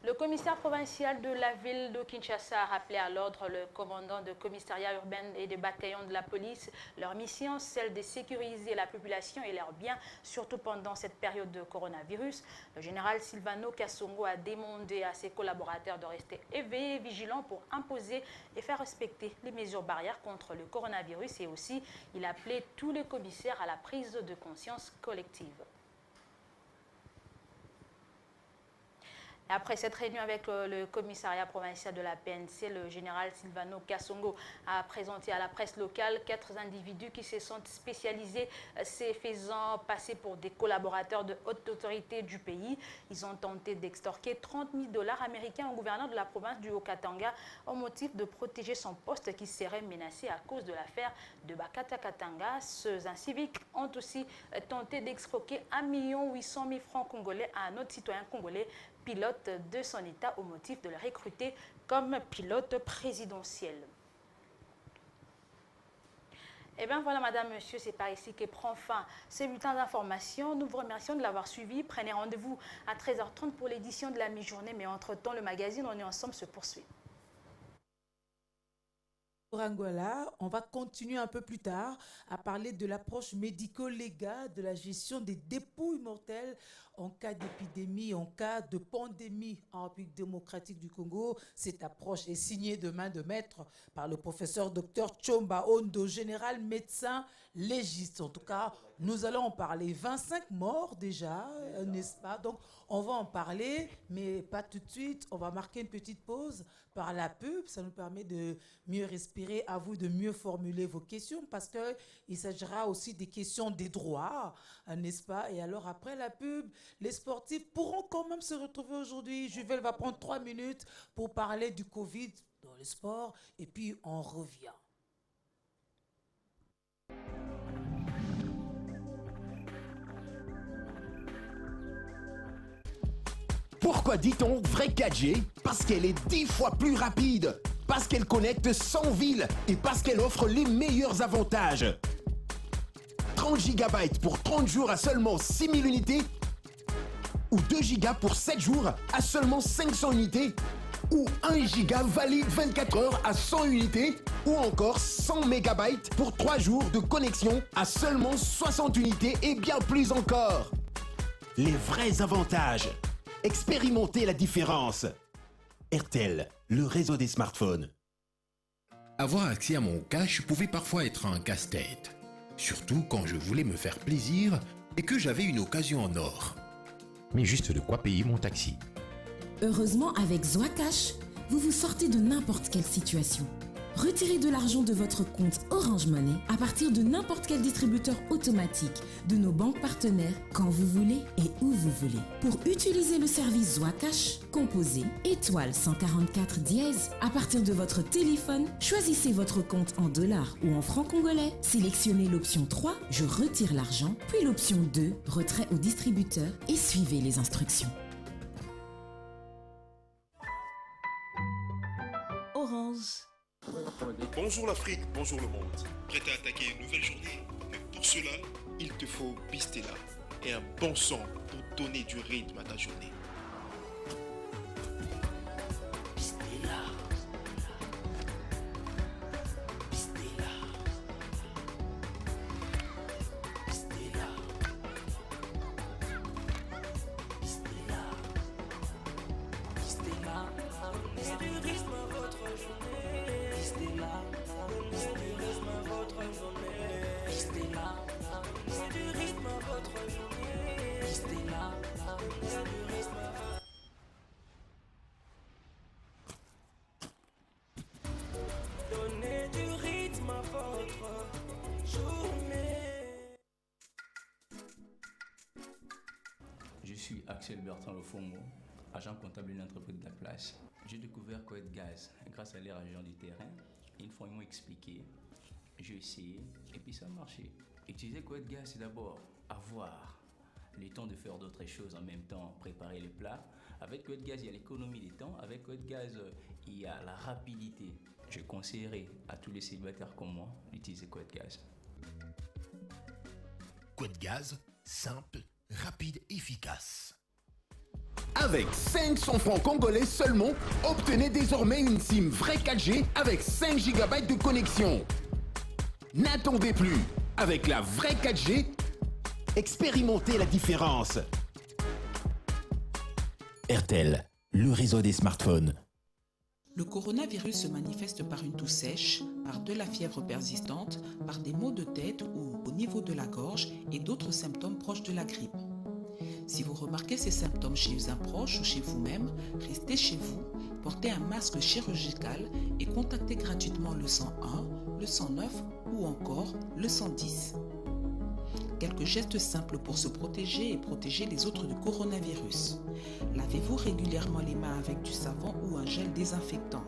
Le commissaire provincial de la ville de Kinshasa a rappelé à l'ordre le commandant de commissariat urbain et des bataillons de la police. Leur mission, celle de sécuriser la population et leurs biens, surtout pendant cette période de coronavirus. Le général Silvano Kassongo a demandé à ses collaborateurs de rester éveillés et vigilants pour imposer et faire respecter les mesures barrières contre le coronavirus. Et aussi, il a appelé tous les commissaires à la prise de conscience collective. Après cette réunion avec le commissariat provincial de la PNC, le général Silvano Kassongo a présenté à la presse locale 4 individus qui se sont spécialisés, se faisant passer pour des collaborateurs de haute autorité du pays. Ils ont tenté d'extorquer 30 000 $ américains au gouverneur de la province du Haut-Katanga au motif de protéger son poste qui serait menacé à cause de l'affaire de Bakata Katanga. Ces inciviques ont aussi tenté d'extorquer 1 800 000 francs congolais à un autre citoyen congolais pilote de son État au motif de le recruter comme pilote présidentiel. Et bien voilà, madame, monsieur, c'est par ici que prend fin ce bulletin d'information. Nous vous remercions de l'avoir suivi. Prenez rendez-vous à 13h30 pour l'édition de la mi-journée, mais entre-temps, le magazine On est ensemble se poursuit. Pour Angola, on va continuer un peu plus tard à parler de l'approche médico-légale de la gestion des dépouilles mortelles en cas d'épidémie, en cas de pandémie en République démocratique du Congo. Cette approche est signée de main de maître par le professeur Dr Tchomba Ondo, général médecin légiste. En tout cas, nous allons en parler. 25 morts déjà, n'est-ce pas? Donc, on va en parler, mais pas tout de suite. On va marquer une petite pause par la pub. Ça nous permet de mieux respirer, à vous de mieux formuler vos questions, parce qu'il s'agira aussi des questions des droits, n'est-ce pas? Et alors, après la pub, les sportifs pourront quand même se retrouver aujourd'hui. Juvel va prendre 3 minutes pour parler du Covid dans le sport, et puis on revient. Pourquoi dit-on vrai 4G? Parce qu'elle est 10 fois plus rapide, parce qu'elle connecte 100 villes et parce qu'elle offre les meilleurs avantages. 30 GB pour 30 jours à seulement 6 000 unités, ou 2 Go pour 7 jours à seulement 500 unités, ou 1 Go valide 24 heures à 100 unités, ou encore 100 MB pour 3 jours de connexion à seulement 60 unités et bien plus encore. les vrais avantages. Expérimentez la différence. RTL, le réseau des smartphones. Avoir accès à mon cash pouvait parfois être un casse-tête. Surtout quand je voulais me faire plaisir et que j'avais une occasion en or. Mais juste de quoi payer mon taxi. Heureusement, avec Zoacash, vous vous sortez de n'importe quelle situation. Retirez de l'argent de votre compte Orange Money à partir de n'importe quel distributeur automatique de nos banques partenaires quand vous voulez et où vous voulez. Pour utiliser le service Zoacash, composez étoile 144 dièse. À partir de votre téléphone, choisissez votre compte en dollars ou en francs congolais. Sélectionnez l'option 3, je retire l'argent, puis l'option 2, retrait au distributeur et suivez les instructions. Orange. Bonjour l'Afrique, bonjour le monde. Prêt à attaquer une nouvelle journée? Mais pour cela, il te faut Bistella et un bon son pour donner du rythme à ta journée. Bistella. Bistella. Bistella. Bistella. Bistella. Donnez du rythme à votre journée. Bistella. Donnez du rythme à votre journée. Bistella. Donnez du rythme à votre journée. Bistella. Donnez du rythme à votre Donnez du rythme à votre journée. Je suis Axel Bertrand Lofongo, agent comptable d'une entreprise de la place. J'ai découvert Coed Gaz grâce à les agents du terrain. Une fois, ils m'ont expliqué, j'ai essayé et puis ça a marché. Utiliser Coed Gaz, c'est d'abord avoir le temps de faire d'autres choses en même temps, préparer les plats. Avec Coed Gaz, il y a l'économie des temps. Avec Coed Gaz, il y a la rapidité. Je conseillerais à tous les célibataires comme moi d'utiliser Coed Gaz. Coed Gaz, simple, rapide, efficace. Avec 500 francs congolais seulement, obtenez désormais une SIM vraie 4G avec 5 GB de connexion. N'attendez plus. Avec la vraie 4G, expérimentez la différence. RTL, le réseau des smartphones. Le coronavirus se manifeste par une toux sèche, par de la fièvre persistante, par des maux de tête ou au niveau de la gorge et d'autres symptômes proches de la grippe. Si vous remarquez ces symptômes chez un proche ou chez vous-même, restez chez vous, portez un masque chirurgical et contactez gratuitement le 101, le 109 ou encore le 110. Quelques gestes simples pour se protéger et protéger les autres du coronavirus. Lavez-vous régulièrement les mains avec du savon ou un gel désinfectant.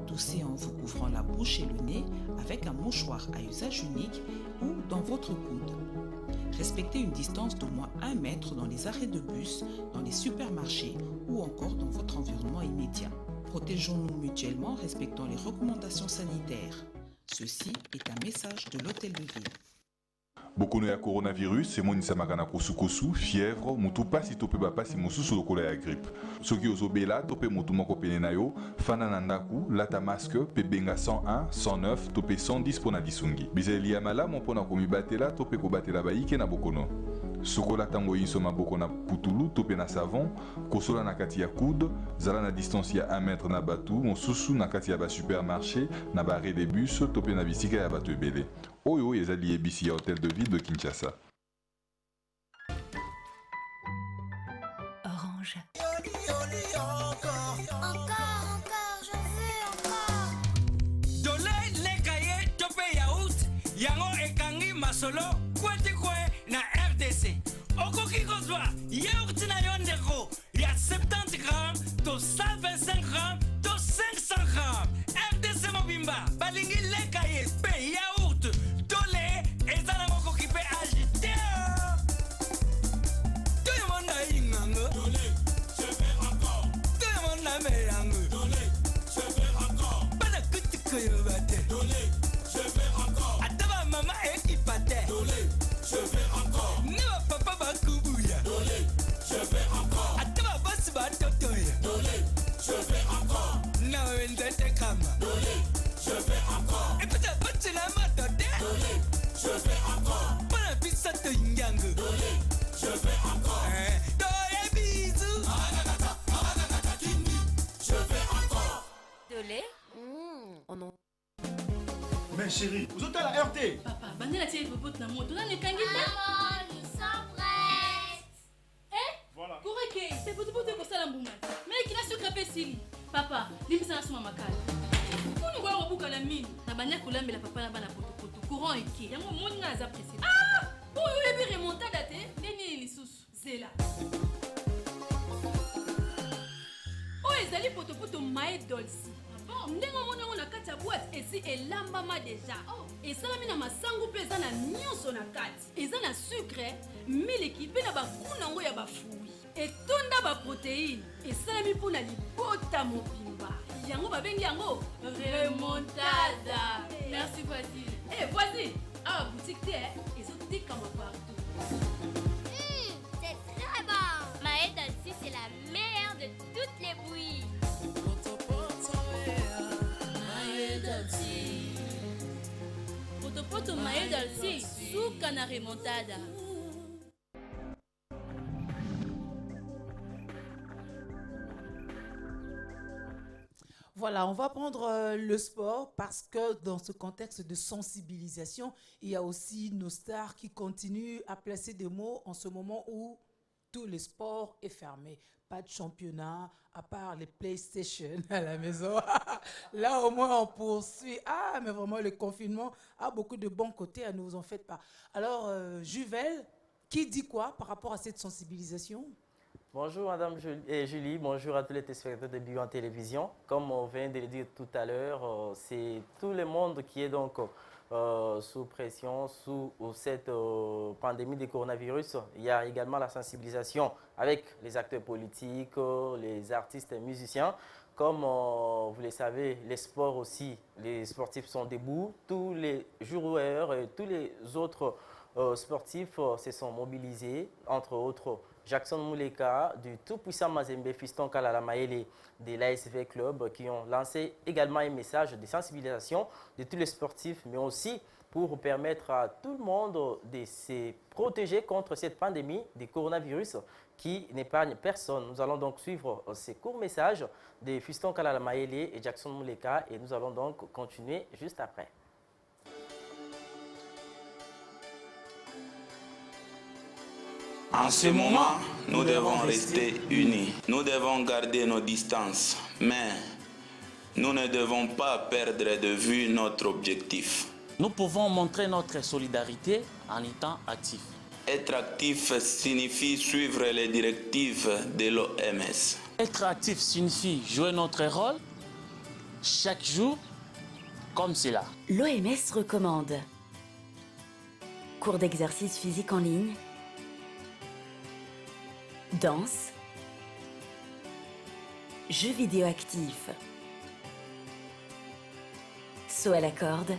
Toussez en vous couvrant la bouche et le nez avec un mouchoir à usage unique ou dans votre coude. Respectez une distance d'au moins 1 mètre dans les arrêts de bus, dans les supermarchés ou encore dans votre environnement immédiat. Protégeons-nous mutuellement en respectant les recommandations sanitaires. Ceci est un message de l'Hôtel de Ville. Bokono ya coronavirus emonisa makana kosu fièvre mutu pasi to pe bapasi mosusu lokola ya grippe soki ozobela to pe mutu moko pene na yo fana na ndaku lata masque pe benga 101 109 to pe 110 pona lisungi bizeli ya malamu pona komibatela to pe kobatela bayike na bokono sokola tango yinso maboko na putulu to pe na savon kosola na kati ya coude zala na distance ya 1 mètre na batu mosusu na kati ya ba supermarché na ba arrêt de bus to pe na bisika ya bato ebele oyo ezali ebisi ya Hôtel de Ville de Kinshasa. Orange. Encore, je veux encore. Dole le kaye tope yaourt, yango ekangi masolo, kwete kwe na RDC. Okoki kozwa, yaourt na yondeko, ya 70 grammes, to 125 grammes, to 500 grammes. RDC mobimba, balingi le kaye, pe yaourt, dole, ezala moko ki pe agité. Tout le monde a inganga. Dole, je vais encore. Tout le monde a meyangu. Dole, je vais encore. Bana kuti koyobate. Dole, je vais encore. Ataba mama ekipate. Dole, je vais encore. Neba papa bakubuya. Dole, je vais encore. Ataba boss batotoya. Dole, je vais encore. Na wendete kama. Dole, je vais encore. chérie, vous êtes à la RT. Papa, bandela tia popote na moto, na nekangi te. Maman, nous sommes prêts. Voilà. Koreke, c'est popote ko sala mbuma. Mais kina suka pe sili. Papa, limisa na suma makala. Kuni kwa wabuka la mine. Na banya kolambela papa na bana potopoto. Courant eki. Yango moni na za pressé. Ah! Oyo lebi remontada te. Ndeni lisusu. Zela. Oyo ezali potopoto mae dolci. Ndenge omoni yango na kati ya boîte esi elambama deja esalami na masango mpe eza na nyonso na kati eza na sucre miliki mpe na bakuna yango ya bafui etonda baproteine esalami mpo na libota mobimba yango babengi yango remontada. Merci voisine. Voisine, awa boutique te ezotekama partout. C'est très bon. Maë Dolci, c'est la meilleure de toutes les bouillies. Potopoto Maë Dolci, suka na remontada. Voilà, on va prendre le sport parce que dans ce contexte de sensibilisation, il y a aussi nos stars qui continuent à placer des mots en ce moment où tout le sport est fermé. Pas de championnat, à part les PlayStation à la maison. Là, au moins, on poursuit. Ah, mais vraiment, le confinement a beaucoup de bons côtés, ne vous en faites pas. Alors, Juvel, qui dit quoi par rapport à cette sensibilisation ? Bonjour Madame Julie, bonjour à tous les téléspectateurs de Bio en télévision. Comme on vient de le dire tout à l'heure, c'est tout le monde qui est donc sous pression, sous cette pandémie du coronavirus. Il y a également la sensibilisation avec les acteurs politiques, les artistes et musiciens. Comme vous le savez, les sports aussi, les sportifs sont debout. Tous les joueurs et tous les autres sportifs se sont mobilisés, entre autres Jackson Mouleka du tout-puissant Mazembe Fiston Kalala Maele de l'ASV Club qui ont lancé également un message de sensibilisation de tous les sportifs, mais aussi pour permettre à tout le monde de se protéger contre cette pandémie du coronavirus qui n'épargne personne. Nous allons donc suivre ces courts messages de Fiston Kalala Maele et Jackson Mouleka et nous allons donc continuer juste après. En ce moment, nous devons rester unis. Nous devons garder nos distances. Mais nous ne devons pas perdre de vue notre objectif. Nous pouvons montrer notre solidarité en étant actifs. Être actif signifie suivre les directives de l'OMS. Être actif signifie jouer notre rôle chaque jour comme cela. L'OMS recommande cours d'exercice physique en ligne, danse, jeux vidéo actifs, saut à la corde,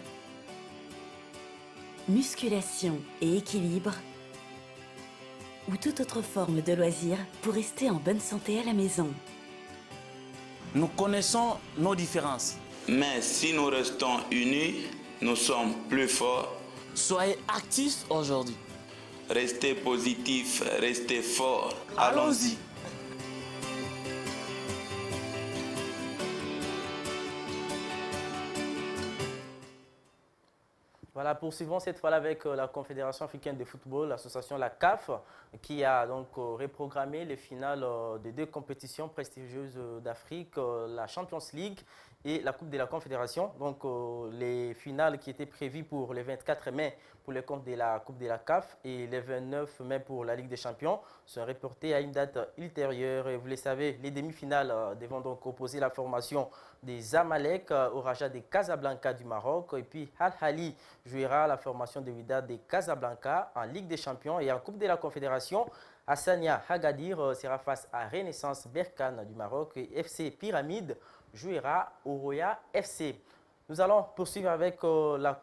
musculation et équilibre ou toute autre forme de loisir pour rester en bonne santé à la maison. Nous connaissons nos différences. Mais si nous restons unis, nous sommes plus forts. Soyez actifs aujourd'hui. Restez positif, restez fort. Allons-y. Voilà, poursuivons cette fois avec la Confédération africaine de football, l'association la CAF, qui a donc reprogrammé les finales des deux compétitions prestigieuses d'Afrique, la Champions League et la Coupe de la Confédération. Donc les finales qui étaient prévues pour le 24 mai pour le compte de la Coupe de la CAF et le 29 mai pour la Ligue des Champions sont reportées à une date ultérieure. Et vous le savez, les demi-finales devront donc opposer la formation des Zamalek au Raja de Casablanca du Maroc. Et puis Al-Ahly jouera la formation de Wydad de Casablanca en Ligue des Champions et en Coupe de la Confédération. Hassania Agadir sera face à Renaissance Berkane du Maroc et FC Pyramide jouera au Roya FC. Nous allons poursuivre avec la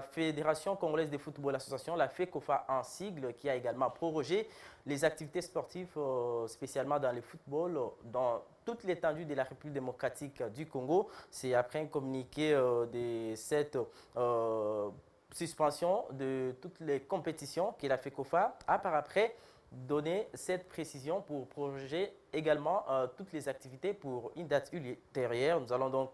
Fédération congolaise de football, l'association, la FECOFA en sigle, qui a également prorogé les activités sportives, spécialement dans le football, dans toute l'étendue de la République démocratique du Congo. C'est après un communiqué de cette suspension de toutes les compétitions que la FECOFA a par après donner cette précision pour prolonger également toutes les activités pour une date ultérieure. Nous allons donc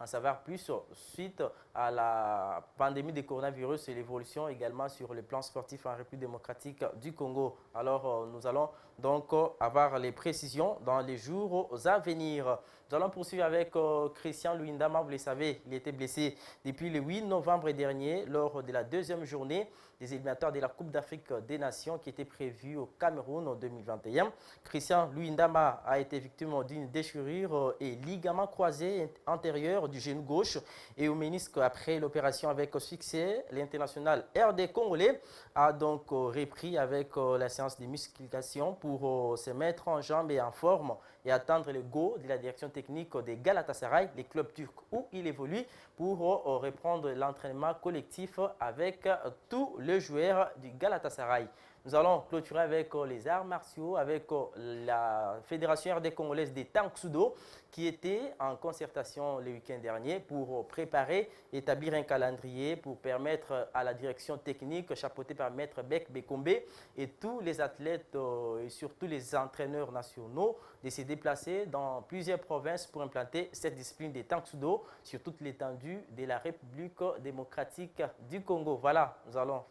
en savoir plus suite à la pandémie du coronavirus et l'évolution également sur le plan sportif en République démocratique du Congo. Alors, nous allons donc avoir les précisions dans les jours à venir. Nous allons poursuivre avec Christian Luindama. Vous le savez, il était blessé depuis le 8 novembre dernier lors de la deuxième journée des éliminatoires de la Coupe d'Afrique des Nations qui était prévue au Cameroun en 2021. Christian Luindama a été victime d'une déchirure et ligament croisé antérieur du genou gauche et au ménisque. Après l'opération avec succès, l'international RD congolais a donc repris avec la séance de musculation pour se mettre en jambes et en forme et attendre le go de la direction technique des Galatasaray, les clubs turcs où il évolue, pour reprendre l'entraînement collectif avec tous les joueurs du Galatasaray. Nous allons clôturer avec les arts martiaux, avec la Fédération RD congolaise des Tanksudo qui était en concertation le week-end dernier pour préparer, établir un calendrier pour permettre à la direction technique chapeautée par Maître Beck Bekombe et tous les athlètes et surtout les entraîneurs nationaux de se déplacer dans plusieurs provinces pour implanter cette discipline des Tanksudo sur toute l'étendue de la République démocratique du Congo. Voilà,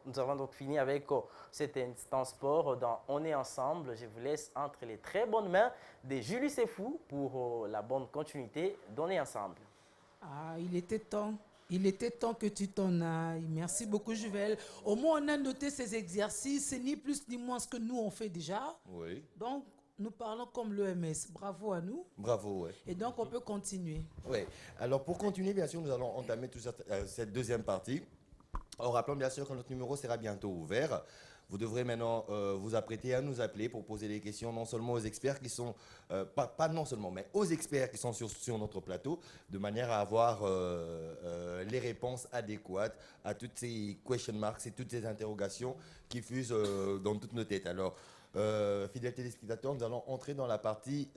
nous avons donc fini avec cet instant sport dans On est ensemble. Je vous laisse entre les très bonnes mains de Julie Sefou pour la bonne continuité d'On est ensemble. Ah, il était temps. Il était temps que tu t'en ailles. Merci beaucoup, Juvel. Au moins, on a noté ces exercices. C'est ni plus ni moins ce que nous, on fait déjà. Oui. Donc, nous parlons comme l'OMS. Bravo à nous. Bravo, oui. Et donc, on peut continuer. Oui. Alors, pour continuer, bien sûr, nous allons entamer cette deuxième partie. En rappelant, bien sûr, que notre numéro sera bientôt ouvert. Vous devrez maintenant vous apprêter à nous appeler pour poser des questions non seulement aux experts qui sont, pas non seulement, mais aux experts qui sont sur notre plateau, de manière à avoir les réponses adéquates à toutes ces question marks et toutes ces interrogations qui fusent dans toutes nos têtes. Alors, fidèles téléspectateurs, nous allons entrer dans la partie,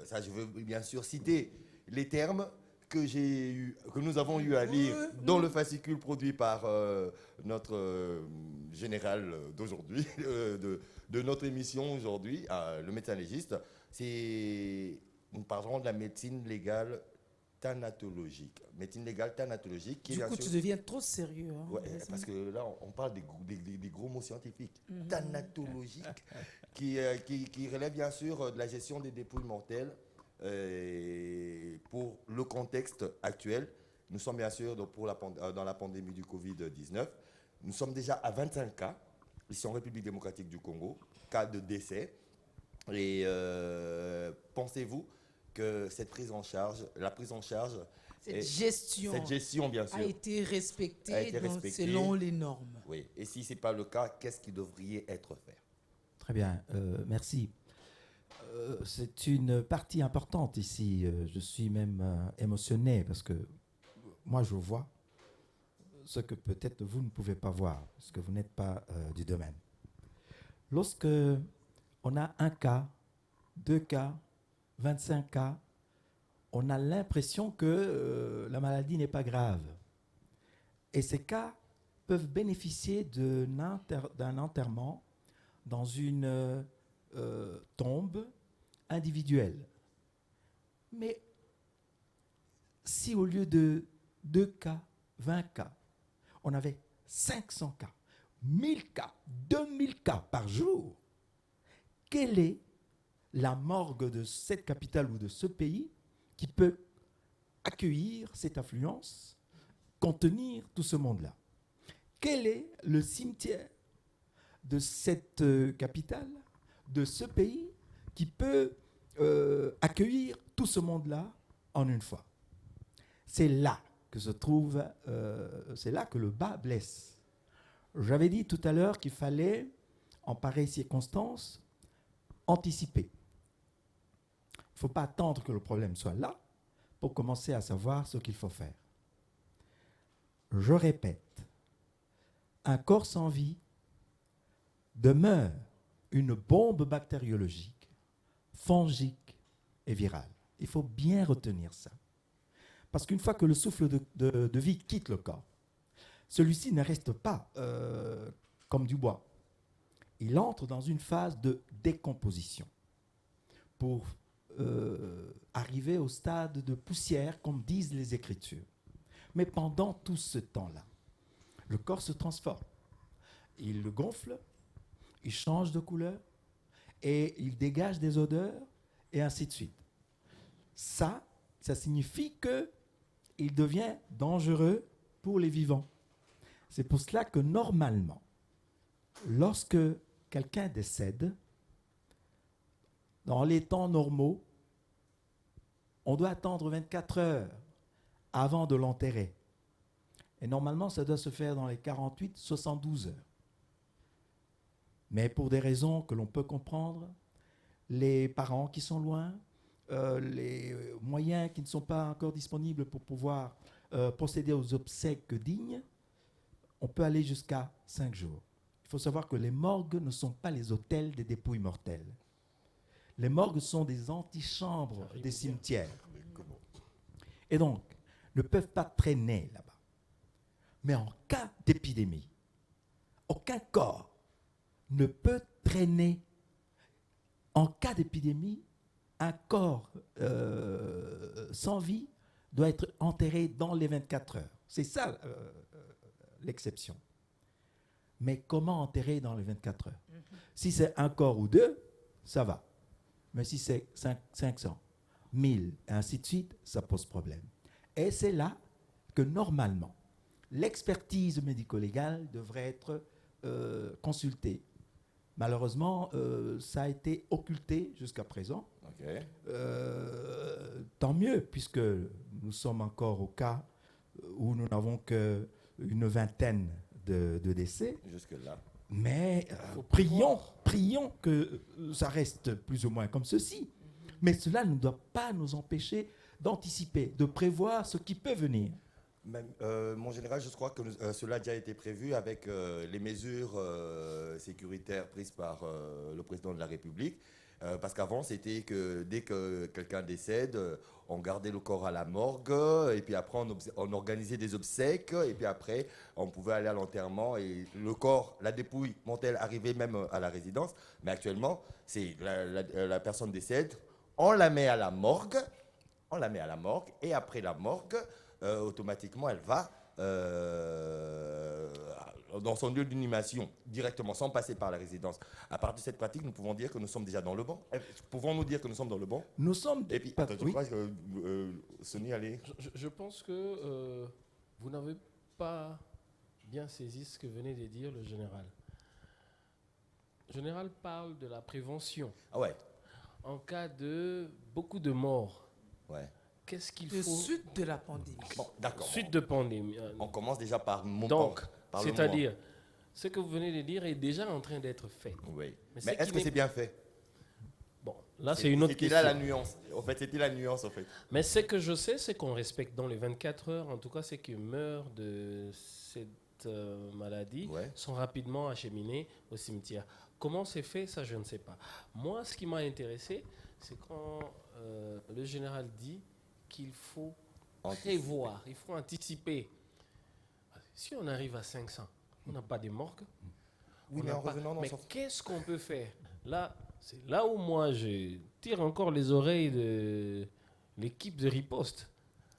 ça je veux bien sûr citer les termes que nous avons eu à lire dans le fascicule produit par notre général d'aujourd'hui, de notre émission aujourd'hui, le médecin légiste. Nous parlerons de la médecine légale thanatologique. Médecine légale thanatologique. Qui du coup, tu deviens trop sérieux. Hein, ouais, parce que là, on parle des gros mots scientifiques. Thanatologique, qui relève bien sûr de la gestion des dépouilles mortelles. Pour le contexte actuel, nous sommes bien sûr dans la pandémie du Covid-19. Nous sommes déjà à 25 cas, ici en République démocratique du Congo, cas de décès. Et pensez-vous que cette prise en charge, cette gestion bien sûr, a été respectée selon les normes. Oui. Et si ce n'est pas le cas, qu'est-ce qui devrait être fait? Très bien, merci. C'est une partie importante ici. Je suis même émotionné parce que moi, je vois ce que peut-être vous ne pouvez pas voir parce que vous n'êtes pas du domaine. Lorsque on a un cas, 2 cas, 25 cas, on a l'impression que la maladie n'est pas grave. Et ces cas peuvent bénéficier d'un enterrement dans une tombe individuelle. Mais si au lieu de 2 cas, 20 cas, on avait 500 cas, 1000 cas, 2000 cas par jour, quelle est la morgue de cette capitale ou de ce pays qui peut accueillir cette affluence, contenir tout ce monde-là? Quel est le cimetière de cette capitale, de ce pays, qui peut accueillir tout ce monde-là en une fois? C'est là que se trouve, c'est là que le bas blesse. J'avais dit tout à l'heure qu'il fallait, en pareille circonstance, anticiper. Il ne faut pas attendre que le problème soit là pour commencer à savoir ce qu'il faut faire. Je répète, un corps sans vie demeure une bombe bactériologique, fongique et virale. Il faut bien retenir ça. Parce qu'une fois que le souffle de vie quitte le corps, celui-ci ne reste pas comme du bois. il entre dans une phase de décomposition pour arriver au stade de poussière, comme disent les Écritures. Mais pendant tout ce temps-là, le corps se transforme. Il gonfle, il change de couleur, et il dégage des odeurs, et ainsi de suite. Ça signifie qu'il devient dangereux pour les vivants. C'est pour cela que normalement, lorsque quelqu'un décède, dans les temps normaux, on doit attendre 24 heures avant de l'enterrer. Et normalement, ça doit se faire dans les 48-72 heures. Mais pour des raisons que l'on peut comprendre, les parents qui sont loin, les moyens qui ne sont pas encore disponibles pour pouvoir procéder aux obsèques dignes, on peut aller jusqu'à 5 jours. Il faut savoir que les morgues ne sont pas les hôtels des dépouilles mortelles. Les morgues sont des antichambres des cimetières. Et donc, ne peuvent pas traîner là-bas. Mais en cas d'épidémie, aucun corps ne peut traîner. En cas d'épidémie, un corps sans vie doit être enterré dans les 24 heures. C'est ça l'exception. Mais comment enterrer dans les 24 heures? Si c'est un corps ou deux, ça va. Mais si c'est 500, 1000, et ainsi de suite, ça pose problème. Et c'est là que normalement, l'expertise médico-légale devrait être consultée. Malheureusement, ça a été occulté jusqu'à présent. Okay. Tant mieux, puisque nous sommes encore au cas où nous n'avons qu'une vingtaine de décès. Jusque-là. Mais prions que ça reste plus ou moins comme ceci. Mais cela ne doit pas nous empêcher d'anticiper, de prévoir ce qui peut venir. Même, mon général, je crois que cela a déjà été prévu avec les mesures sécuritaires prises par le président de la République. Parce qu'avant, c'était que dès que quelqu'un décède, on gardait le corps à la morgue, et puis après, on organisait des obsèques, et puis après, on pouvait aller à l'enterrement, et le corps, la dépouille mortelle arrivait même à la résidence. Mais actuellement, c'est la personne décède, on la met à la morgue, et après la morgue, automatiquement, elle va dans son lieu d'inhumation directement, sans passer par la résidence. À partir de cette pratique, nous pouvons dire que nous sommes déjà dans le bon. Pouvons-nous dire que nous sommes dans le bon? Nous sommes. Et puis, je crois que Sonny, allez. Je pense que vous n'avez pas bien saisi ce que venait de dire le général. Le général parle de la prévention. Ah ouais. En cas de beaucoup de morts. Ouais. Qu'est-ce qu'il De faut? suite de la pandémie. Bon, d'accord. Suite de pandémie. On commence déjà par mon Donc, par c'est-à-dire, ce que vous venez de dire est déjà en train d'être fait. Oui. Mais est-ce que c'est bien fait? Bon, là, c'est une autre question. C'était là la nuance. En fait, c'était la nuance, en fait. Mais ce que je sais, c'est qu'on respecte dans les 24 heures, en tout cas, ceux qui meurent de cette maladie sont rapidement acheminés au cimetière. Comment c'est fait, ça, je ne sais pas. Moi, ce qui m'a intéressé, c'est quand le général dit qu'il faut prévoir, il faut anticiper. Si on arrive à 500, on n'a pas de morgue. Oui, mais en revenant dans mais son... qu'est-ce qu'on peut faire? Là, c'est là où moi, je tire encore les oreilles de l'équipe de riposte.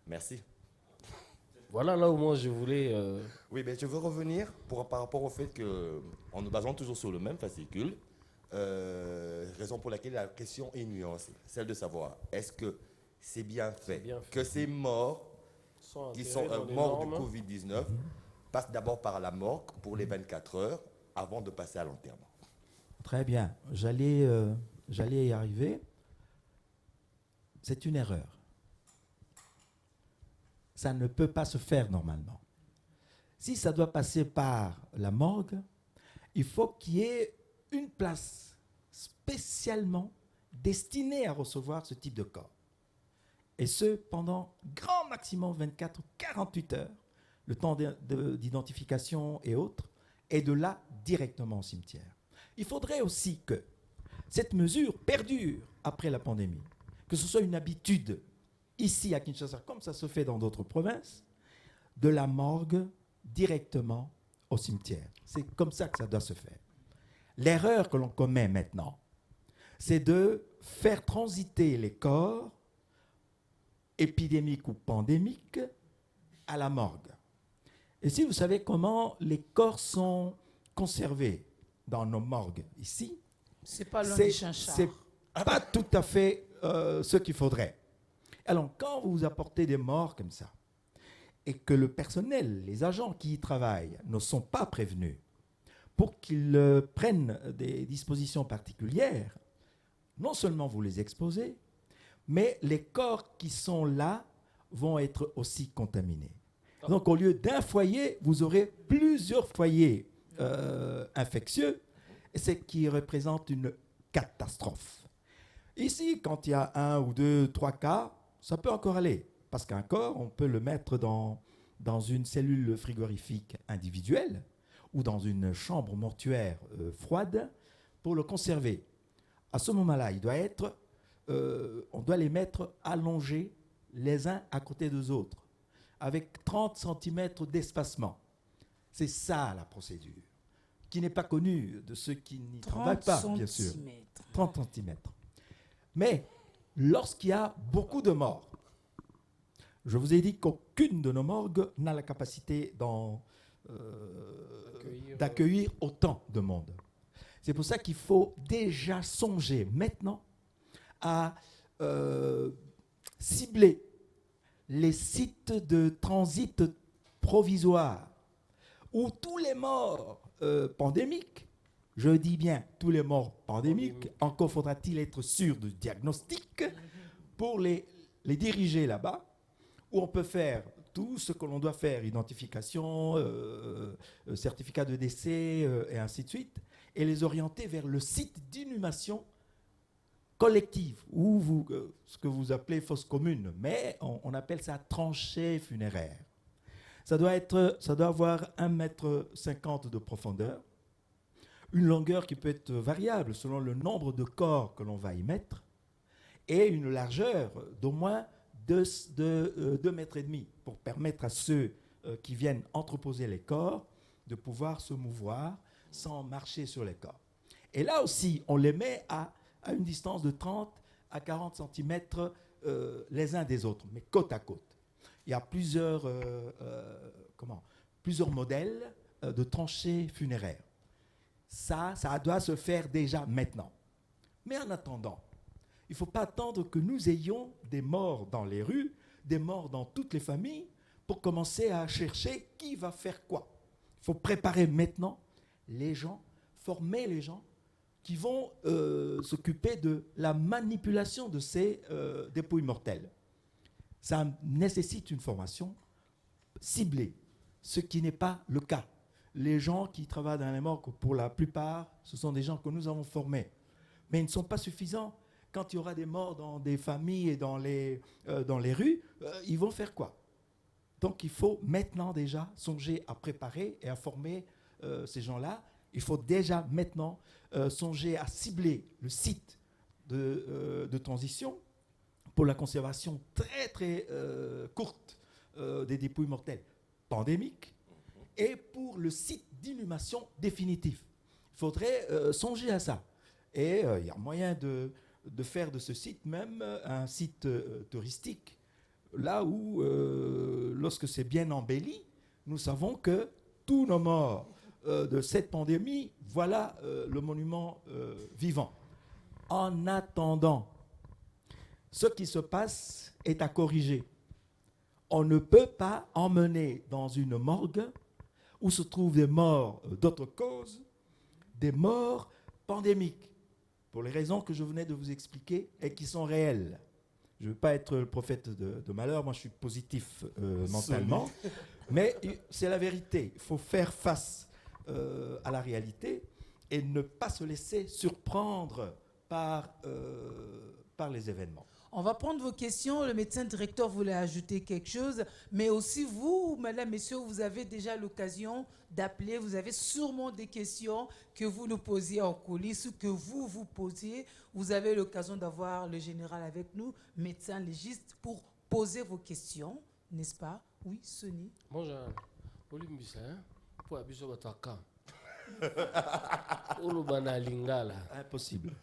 Merci. Voilà là où moi, je voulais... Oui, mais je veux revenir par rapport au fait qu'en nous basant toujours sur le même fascicule, raison pour laquelle la question est nuancée, celle de savoir est-ce que c'est bien fait que ces morts qui sont morts de Covid-19 passent d'abord par la morgue pour les 24 heures avant de passer à l'enterrement. Très bien, j'allais y arriver. C'est une erreur. Ça ne peut pas se faire normalement. Si ça doit passer par la morgue, il faut qu'il y ait une place spécialement destinée à recevoir ce type de corps. Et ce, pendant grand maximum 24-48 heures, le temps d'identification et autres, et de là directement au cimetière. Il faudrait aussi que cette mesure perdure après la pandémie, que ce soit une habitude ici à Kinshasa, comme ça se fait dans d'autres provinces, de la morgue directement au cimetière. C'est comme ça que ça doit se faire. L'erreur que l'on commet maintenant, c'est de faire transiter les corps épidémiques ou pandémiques à la morgue. Et si vous savez comment les corps sont conservés dans nos morgues ici, c'est pas loin du chinchard. C'est pas tout à fait ce qu'il faudrait. Alors, quand vous apportez des morts comme ça, et que le personnel, les agents qui y travaillent ne sont pas prévenus pour qu'ils prennent des dispositions particulières, non seulement vous les exposez, mais les corps qui sont là vont être aussi contaminés. Donc, au lieu d'un foyer, vous aurez plusieurs foyers infectieux, et ce qui représente une catastrophe. Ici, quand il y a 1 ou 2, 3 cas, ça peut encore aller, parce qu'un corps, on peut le mettre dans une cellule frigorifique individuelle ou dans une chambre mortuaire froide pour le conserver. À ce moment-là, on doit les mettre allongés les uns à côté des autres, avec 30 cm d'espacement. C'est ça la procédure, qui n'est pas connue de ceux qui n'y travaillent pas, bien sûr. 30 cm. Mais lorsqu'il y a beaucoup de morts, je vous ai dit qu'aucune de nos morgues n'a la capacité d'accueillir autant de monde. C'est pour ça qu'il faut déjà songer maintenant à cibler les sites de transit provisoire où tous les morts pandémiques, je dis bien tous les morts pandémiques, encore faudra-t-il être sûr du diagnostic pour les diriger là-bas, où on peut faire tout ce que l'on doit faire, identification, certificat de décès et ainsi de suite, et les orienter vers le site d'inhumation collective, ou ce que vous appelez fosse commune, mais on appelle ça tranchée funéraire. Ça doit avoir 1,50 m de profondeur, une longueur qui peut être variable selon le nombre de corps que l'on va y mettre, et une largeur d'au moins 2,5 m pour permettre à ceux qui viennent entreposer les corps de pouvoir se mouvoir sans marcher sur les corps. Et là aussi, on les met à une distance de 30 à 40 cm les uns des autres, mais côte à côte. Il y a plusieurs modèles de tranchées funéraires. Ça doit se faire déjà maintenant. Mais en attendant, il ne faut pas attendre que nous ayons des morts dans les rues, des morts dans toutes les familles, pour commencer à chercher qui va faire quoi. Il faut préparer maintenant les gens, former les gens qui vont s'occuper de la manipulation de ces dépouilles mortelles. Ça nécessite une formation ciblée, ce qui n'est pas le cas. Les gens qui travaillent dans les morgues, pour la plupart, ce sont des gens que nous avons formés. Mais ils ne sont pas suffisants. Quand il y aura des morts dans des familles et dans les rues, ils vont faire quoi? Donc il faut maintenant déjà songer à préparer et à former ces gens-là. Il faut déjà maintenant songer à cibler le site de transition pour la conservation très très courte des dépouilles mortelles pandémiques et pour le site d'inhumation définitif. Il faudrait songer à ça. Et il y a moyen de faire de ce site même un site touristique, là où, lorsque c'est bien embelli, nous savons que tous nos morts de cette pandémie, voilà le monument vivant. En attendant, ce qui se passe est à corriger. On ne peut pas emmener dans une morgue où se trouvent des morts d'autres causes, des morts pandémiques, pour les raisons que je venais de vous expliquer et qui sont réelles. Je ne veux pas être le prophète de malheur, moi je suis positif mentalement, mais c'est la vérité. Il faut faire face à la réalité et ne pas se laisser surprendre par les événements. On va prendre vos questions. Le médecin directeur voulait ajouter quelque chose, mais aussi vous, madame, messieurs, vous avez déjà l'occasion d'appeler. Vous avez sûrement des questions que vous nous posiez en coulisses ou que vous posiez. Vous avez l'occasion d'avoir le général avec nous, médecin légiste, pour poser vos questions, n'est-ce pas? Oui, Sonny. Bonjour. Olimbisa, pour abuser votre camp. Olo oloba na lingala. Impossible.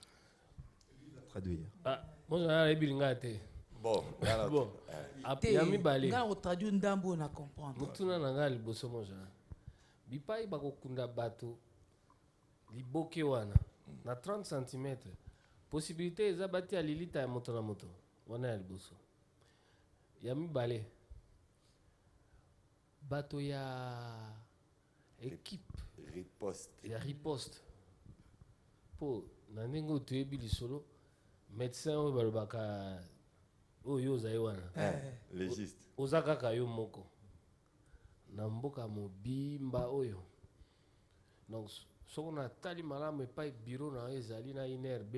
Traduire. Ah, moi j'en ai lingala te. Bon, bon. Ya mibale. Nga ko traduire ndambo na comprendre. Mutuna na nga liboso moja. Bipai bakokunda bato liboke wana na 30 cm. Possibilité eza bati ya lilita ya moto na moto. Wana ya liboso. Ya mibale. Bato ya équipe riposte. Ya riposte. Po na ndenge otoyebi lisolo médecin oyo balobaka oyo ozali wana. Légiste. Oza kaka yo moko. Na mboka mobimba oyo. Donc soko na tali malamu epai bureau na ezali na INRB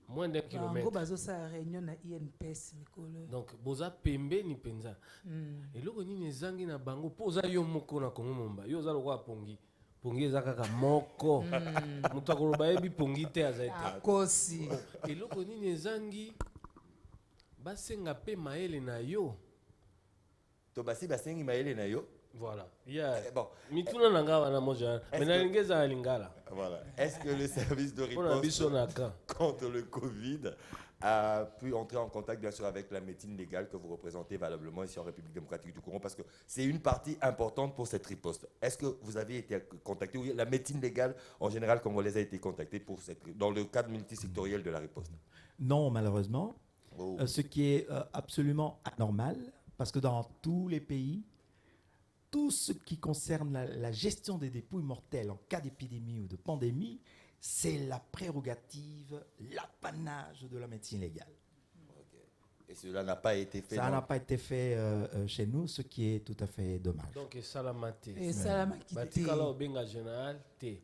moins d'un kilomètre. Ngo bazo sa réunion na INPS mikolo. Donc boza pembeni penza. Eloko nini ezangi na bango po oza yo moko na Kongo momba. Yo oza lokwa pongi. Pongi eza kaka moko. Mutu akoloba yebi pongi te azaite. Akosi. Eloko nini ezangi basenga pe maele na yo. To basi basengi maele na yo. Voilà. Il y a bon. Mituna nanga wana moja. Menalingeza lingala. Voilà. Est-ce que le service de riposte contre le Covid a pu entrer en contact bien sûr avec la médecine légale que vous représentez valablement ici en République démocratique du Congo, parce que c'est une partie importante pour cette riposte. Est-ce que vous avez été contacté, ou la médecine légale en général congolaise a été contactée pour dans le cadre multisectoriel de la riposte? Non, malheureusement. Ce qui est absolument anormal, parce que dans tous les pays, tout ce qui concerne la gestion des dépouilles mortelles en cas d'épidémie ou de pandémie, c'est la prérogative, l'apanage de la médecine légale. Et cela n'a pas été fait. Ça n'a pas été fait chez nous, ce qui est tout à fait dommage. Donc, salamate. Et salamaki. Batikala obenga général te.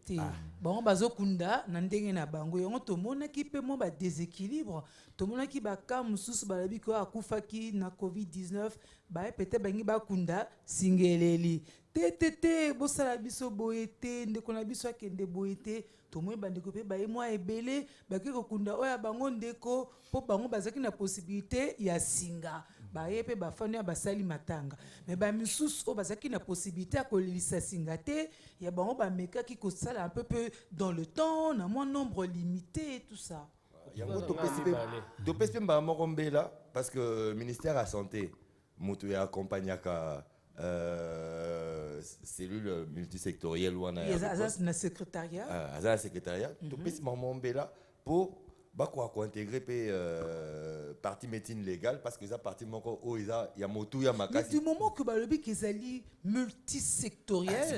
Bon, bazokunda na ndenge na bango yango tomonaki pe mo ba déséquilibre, tomonaki ba ka mususu balabi ko akufaki na COVID-19, ba peut-être bangi bakunda singeleli. Te bosala biso boyete ndeko na biso akende boyete. Tomoi bandeko pe baye mwa ebele baki kokunda oya bango ndeko po bango bazaki na possibilité ya singa baye pe bafani ya basali matanga mais ba misusu o bazaki na possibilité ya kolisa singa te ya bango bamekaki kosala un peu dans le temps na moins nombre limité et tout ça. Yango topesi pe mbala moko mbela parce que ministère de la santé moto ya accompagnaka cellule multisectorielle ou na secrétariat na secrétariat topesi mama mbela pour bako intégrer pe partie médecine légale parce que ça partie moko o eza ya motu ya makasi du moment que balobi kezali multisectoriel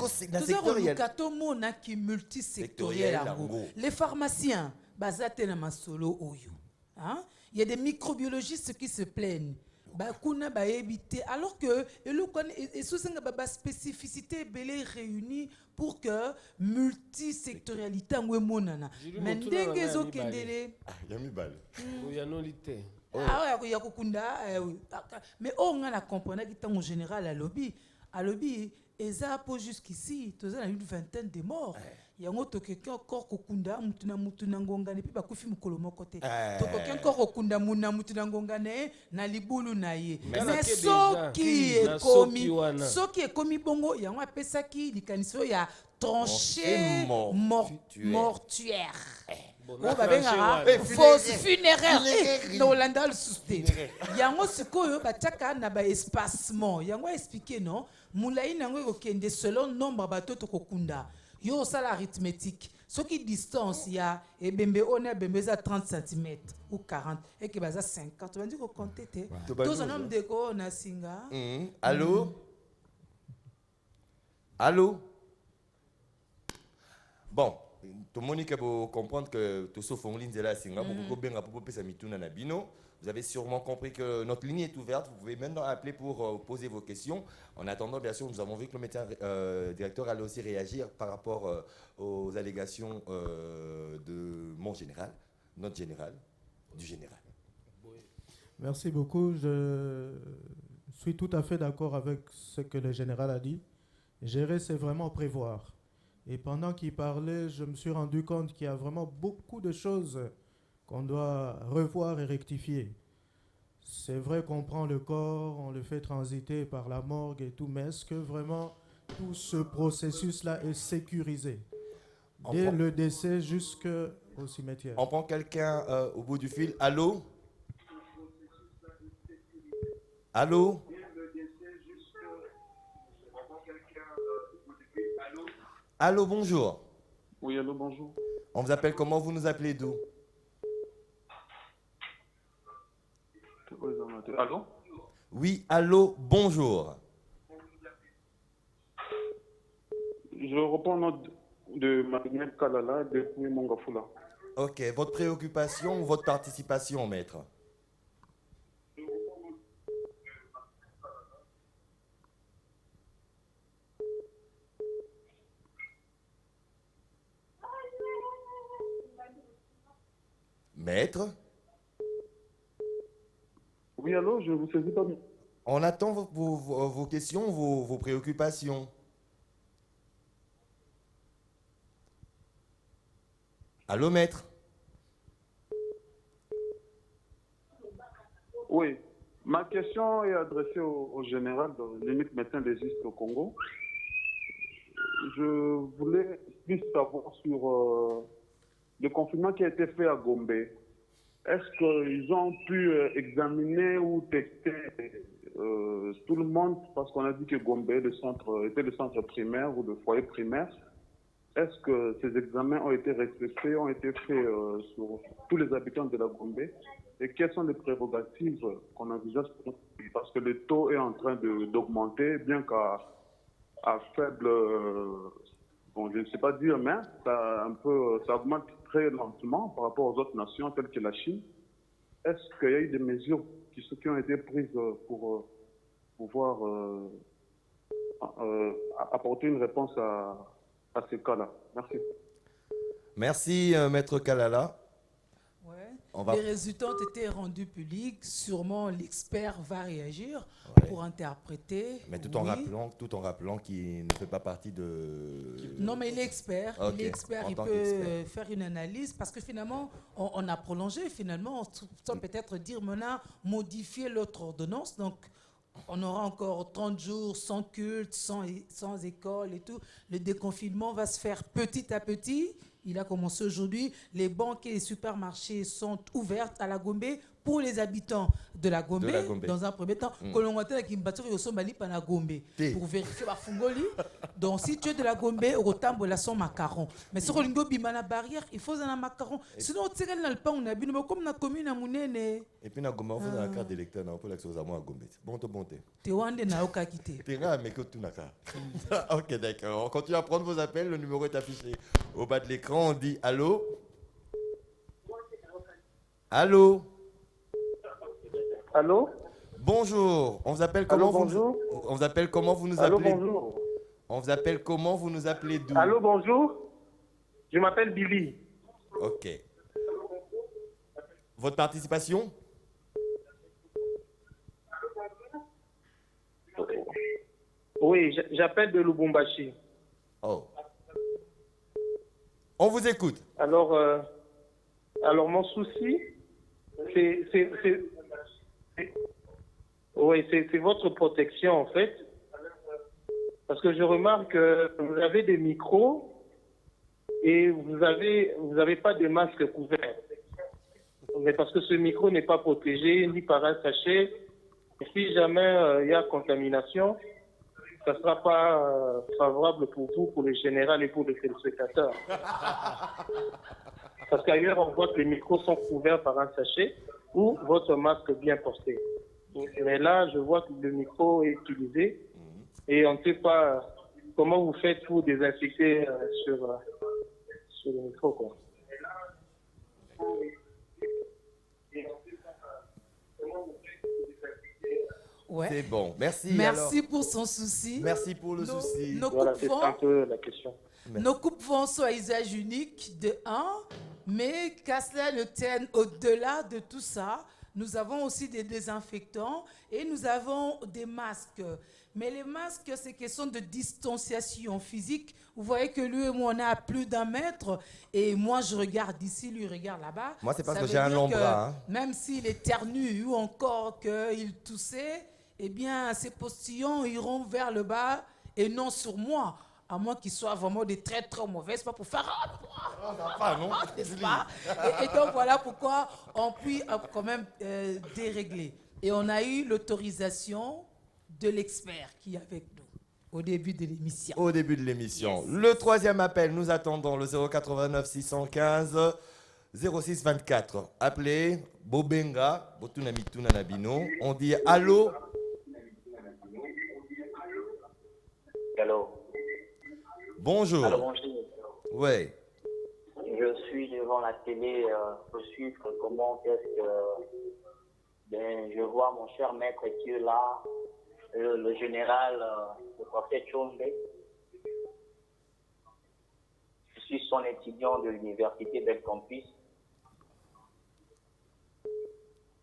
kato mona ki multisectoriel les pharmaciens bazate na masolo oyo hein, il y a des microbiologistes qui se plaignent bakuna ba éviter alors que et sosenga ba spécificité belé réunie pour que multisectorialité ngwe monana mendenge zo kendele yami bal ya nolité ya kokunda mais on a comprendre ki tango général à lobby eza po jusqu'ici toza na une vingtaine de morts yango tokeke encore kokunda mutu na ngongane pe bakufi mukolo moko te tokeke encore kokunda mutu na ngongane na libulu na ye mais soki ekomi bongo yango apesaki likaniso ya tranché mortuaire fosse funéraire na olanda lisusu te yango sikoyo batiaka na baespacement yango expliqué non mulai nango ekokende selon nombre bato tokokunda yo osala arithmétique soki distance ya ebembe ona ebembe za 30 cm ou 40 eke baza 50 bandi kokonte te toza na mdeko na singa allô allô bon tout le monde peut comprendre que tout sauf en ligne là singa beaucoup bien pour pesa mituna na bino. Vous avez sûrement compris que notre ligne est ouverte. Vous pouvez maintenant appeler pour poser vos questions. En attendant, bien sûr, nous avons vu que le médecin directeur allait aussi réagir par rapport aux allégations de mon général, notre général, du général. Merci beaucoup. Je suis tout à fait d'accord avec ce que le général a dit. Gérer, c'est vraiment prévoir. Et pendant qu'il parlait, je me suis rendu compte qu'il y a vraiment beaucoup de choses qu'on doit revoir et rectifier. C'est vrai qu'on prend le corps, on le fait transiter par la morgue et tout, mais est-ce que vraiment tout ce processus-là est sécurisé? Dès le décès jusqu'au cimetière. On prend quelqu'un au bout du fil. Allô? Allô? Allô, bonjour. Oui, allô, bonjour. On vous appelle comment? Vous nous appelez d'où? Allô? Oui, allô, bonjour. Je reprends notre de Marinette Kalala depuis Mongafula. Ok, votre préoccupation ou votre participation, maître? Maître? Oui, allô, je vous saisis pas bien. On attend vos questions, vos préoccupations. Allô, maître? Oui, ma question est adressée au général de l'unique médecin légiste au Congo. Je voulais plus savoir sur le confinement qui a été fait à Gombe. Est-ce qu'ils ont pu examiner ou tester tout le monde? Parce qu'on a dit que Gombe était le centre primaire ou le foyer primaire. Est-ce que ces examens ont été respectés, ont été faits sur tous les habitants de la Gombe? Et quelles sont les prérogatives qu'on envisage pour notre pays? Parce que le taux est en train d'augmenter, bien qu'à faible... bon, je ne sais pas dire, mais ça augmente très lentement par rapport aux autres nations telles que la Chine. Est-ce qu'il y a eu des mesures qui ont été prises pour pouvoir apporter une réponse à ces cas-là? Merci. Merci, maître Kalala. Les résultats ont été rendus publics. Sûrement, l'expert va réagir pour interpréter. Mais tout en rappelant qu'il ne fait pas partie de... Non, mais il est expert. Okay. Il est expert. Il peut faire une analyse parce que finalement, on a prolongé. Finalement, sans peut-être dire, on a modifié l'autre ordonnance. Donc, on aura encore 30 jours sans culte, sans école et tout. Le déconfinement va se faire petit à petit. Il a commencé aujourd'hui. Les banques et les supermarchés sont ouverts à la Gombe pour les habitants de la Gombe. Dans un premier temps. Pour vérifier la fungoli. Donc, si tu es de la Gombe, au tambo la son macaron. Mais si tu as la barrière, il faut un macaron. Sinon, tu sais le pain, on a bu, comme la commune à Mounene. Et puis, on a la carte d'électeur, on peut l'accès à moi à Gombe. Bon. Tu es wande na oka quitté. Tu es là, mais que tu n'as pas. Ok, d'accord. On continue à prendre vos appels. Le numéro est affiché au bas de l'écran. On dit allô? Allô? Allô? Bonjour. On vous appelle comment? Allô, bonjour. On vous appelle comment? Vous nous Allô, appelez? bonjour. On vous appelle comment? Vous nous appelez d'où? Allô, bonjour. Je m'appelle Billy. Ok. Votre participation? Oui, j'appelle de Lubumbashi. Oh. On vous écoute. Alors mon souci, c'est votre protection en fait. Parce que je remarque que vous avez des micros et vous avez pas de masque couvert. Mais parce que ce micro n'est pas protégé ni par un sachet. Et si jamais il y a contamination, ça ne sera pas favorable pour vous, pour le général et pour les téléspectateurs. Parce qu'ailleurs, on voit que les micros sont couverts par un sachet ou votre masque bien porté. Mais là, je vois que le micro est utilisé et on ne sait pas comment vous faites pour désinfecter sur le micro, quoi. Ouais. C'est bon, merci. Merci alors. pour son souci. Merci pour le souci. Voilà, c'est un peu la question. Nos coupes-vents sont à usage unique de 1, mais qu'à cela ne tienne, au-delà de tout ça, nous avons aussi des désinfectants et nous avons des masques. Mais les masques, c'est question de distanciation physique. Vous voyez que lui et moi, on est à plus d'1 mètre. Et moi, je regarde ici, lui regarde là-bas. Moi, c'est parce Ça que veut j'ai un dire long que bras. Hein. Même s'il éternue ou encore qu'il toussait, eh bien, ses postillons iront vers le bas et non sur moi. à moins qu'ils soient vraiment de très très mauvais, c'est pas pour faire non, n'est-ce pas? Et donc voilà pourquoi on peut quand même dérégler. Et on a eu l'autorisation de l'expert qui est avec nous au début de l'émission. Au début de l'émission. Le troisième appel, nous attendons le 089 615 06 24. Appelez Bobenga, Botunamitu Nanabino. On dit allô. Allô. Bonjour. Allô, bonjour. Oui. Je suis devant la télé pour suivre comment est-ce que je vois mon cher maître qui est là, le général, le professeur Chombe. Je suis son étudiant de l'université Bel Campus.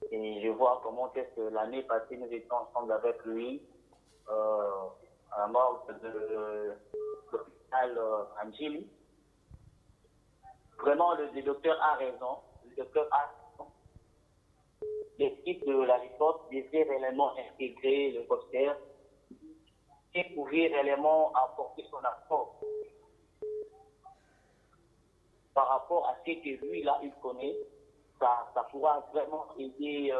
Et je vois comment est-ce que l'année passée, nous étions ensemble avec lui à la mort de l'hôpital Angeli. Vraiment, le docteur a raison. Le docteur a raison. L'équipe de la riposte devait réellement intégrer le poster et pouvait réellement apporter son apport par rapport à ce que lui, là, il connaît. Ça pourra vraiment aider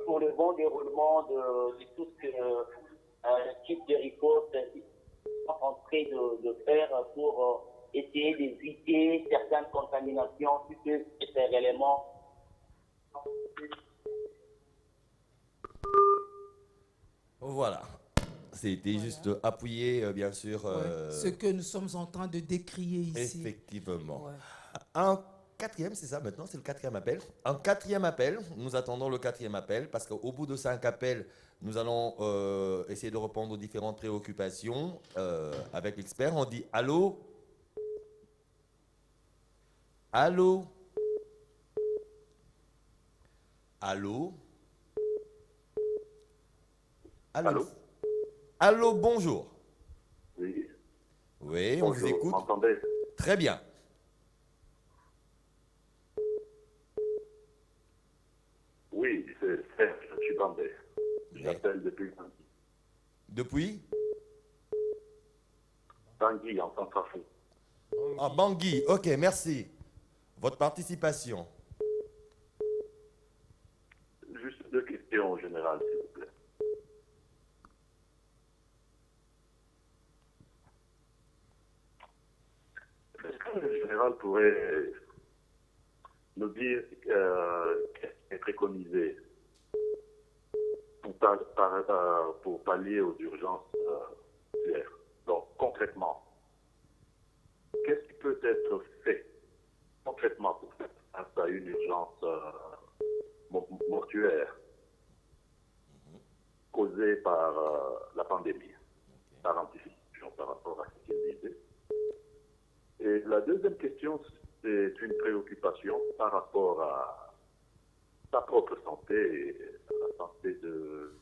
pour le bon déroulement de tout ce que l'équipe de riposte est en train de faire pour essayer d'éviter certaines contaminations puisque c'est réellement. Voilà. C'était juste appuyer, bien sûr. Ce que nous sommes en train de décrier ici. Effectivement. Ouais. Un quatrième, c'est ça maintenant, c'est le quatrième appel. Un quatrième appel, nous attendons le quatrième appel parce qu'au bout de 5 appels, nous allons essayer de répondre aux différentes préoccupations avec l'expert. On dit allô? Allô? Allô? Allô? Allô? Allô, bonjour. Oui. Oui, on vous écoute. Vous m'entendez? Très bien. Oui, c'est Serge, je suis bandé. J'appelle depuis Bangui. Depuis? Bangui, en Centrafrique. Ah, Bangui, ok, merci. Votre participation. Juste 2 questions en général, s'il vous plaît. Est-ce que le général pourrait nous dire qu'est-ce qui est préconisé pour pallier aux urgences hier? Donc, concrètement, qu'est-ce qui peut être fait concrètement pour faire face à une urgence mortuaire causée par la pandémie, par anticipation par rapport à ce qu'il disait? Et la deuxième question, c'est une préoccupation par rapport à sa propre santé et à la santé de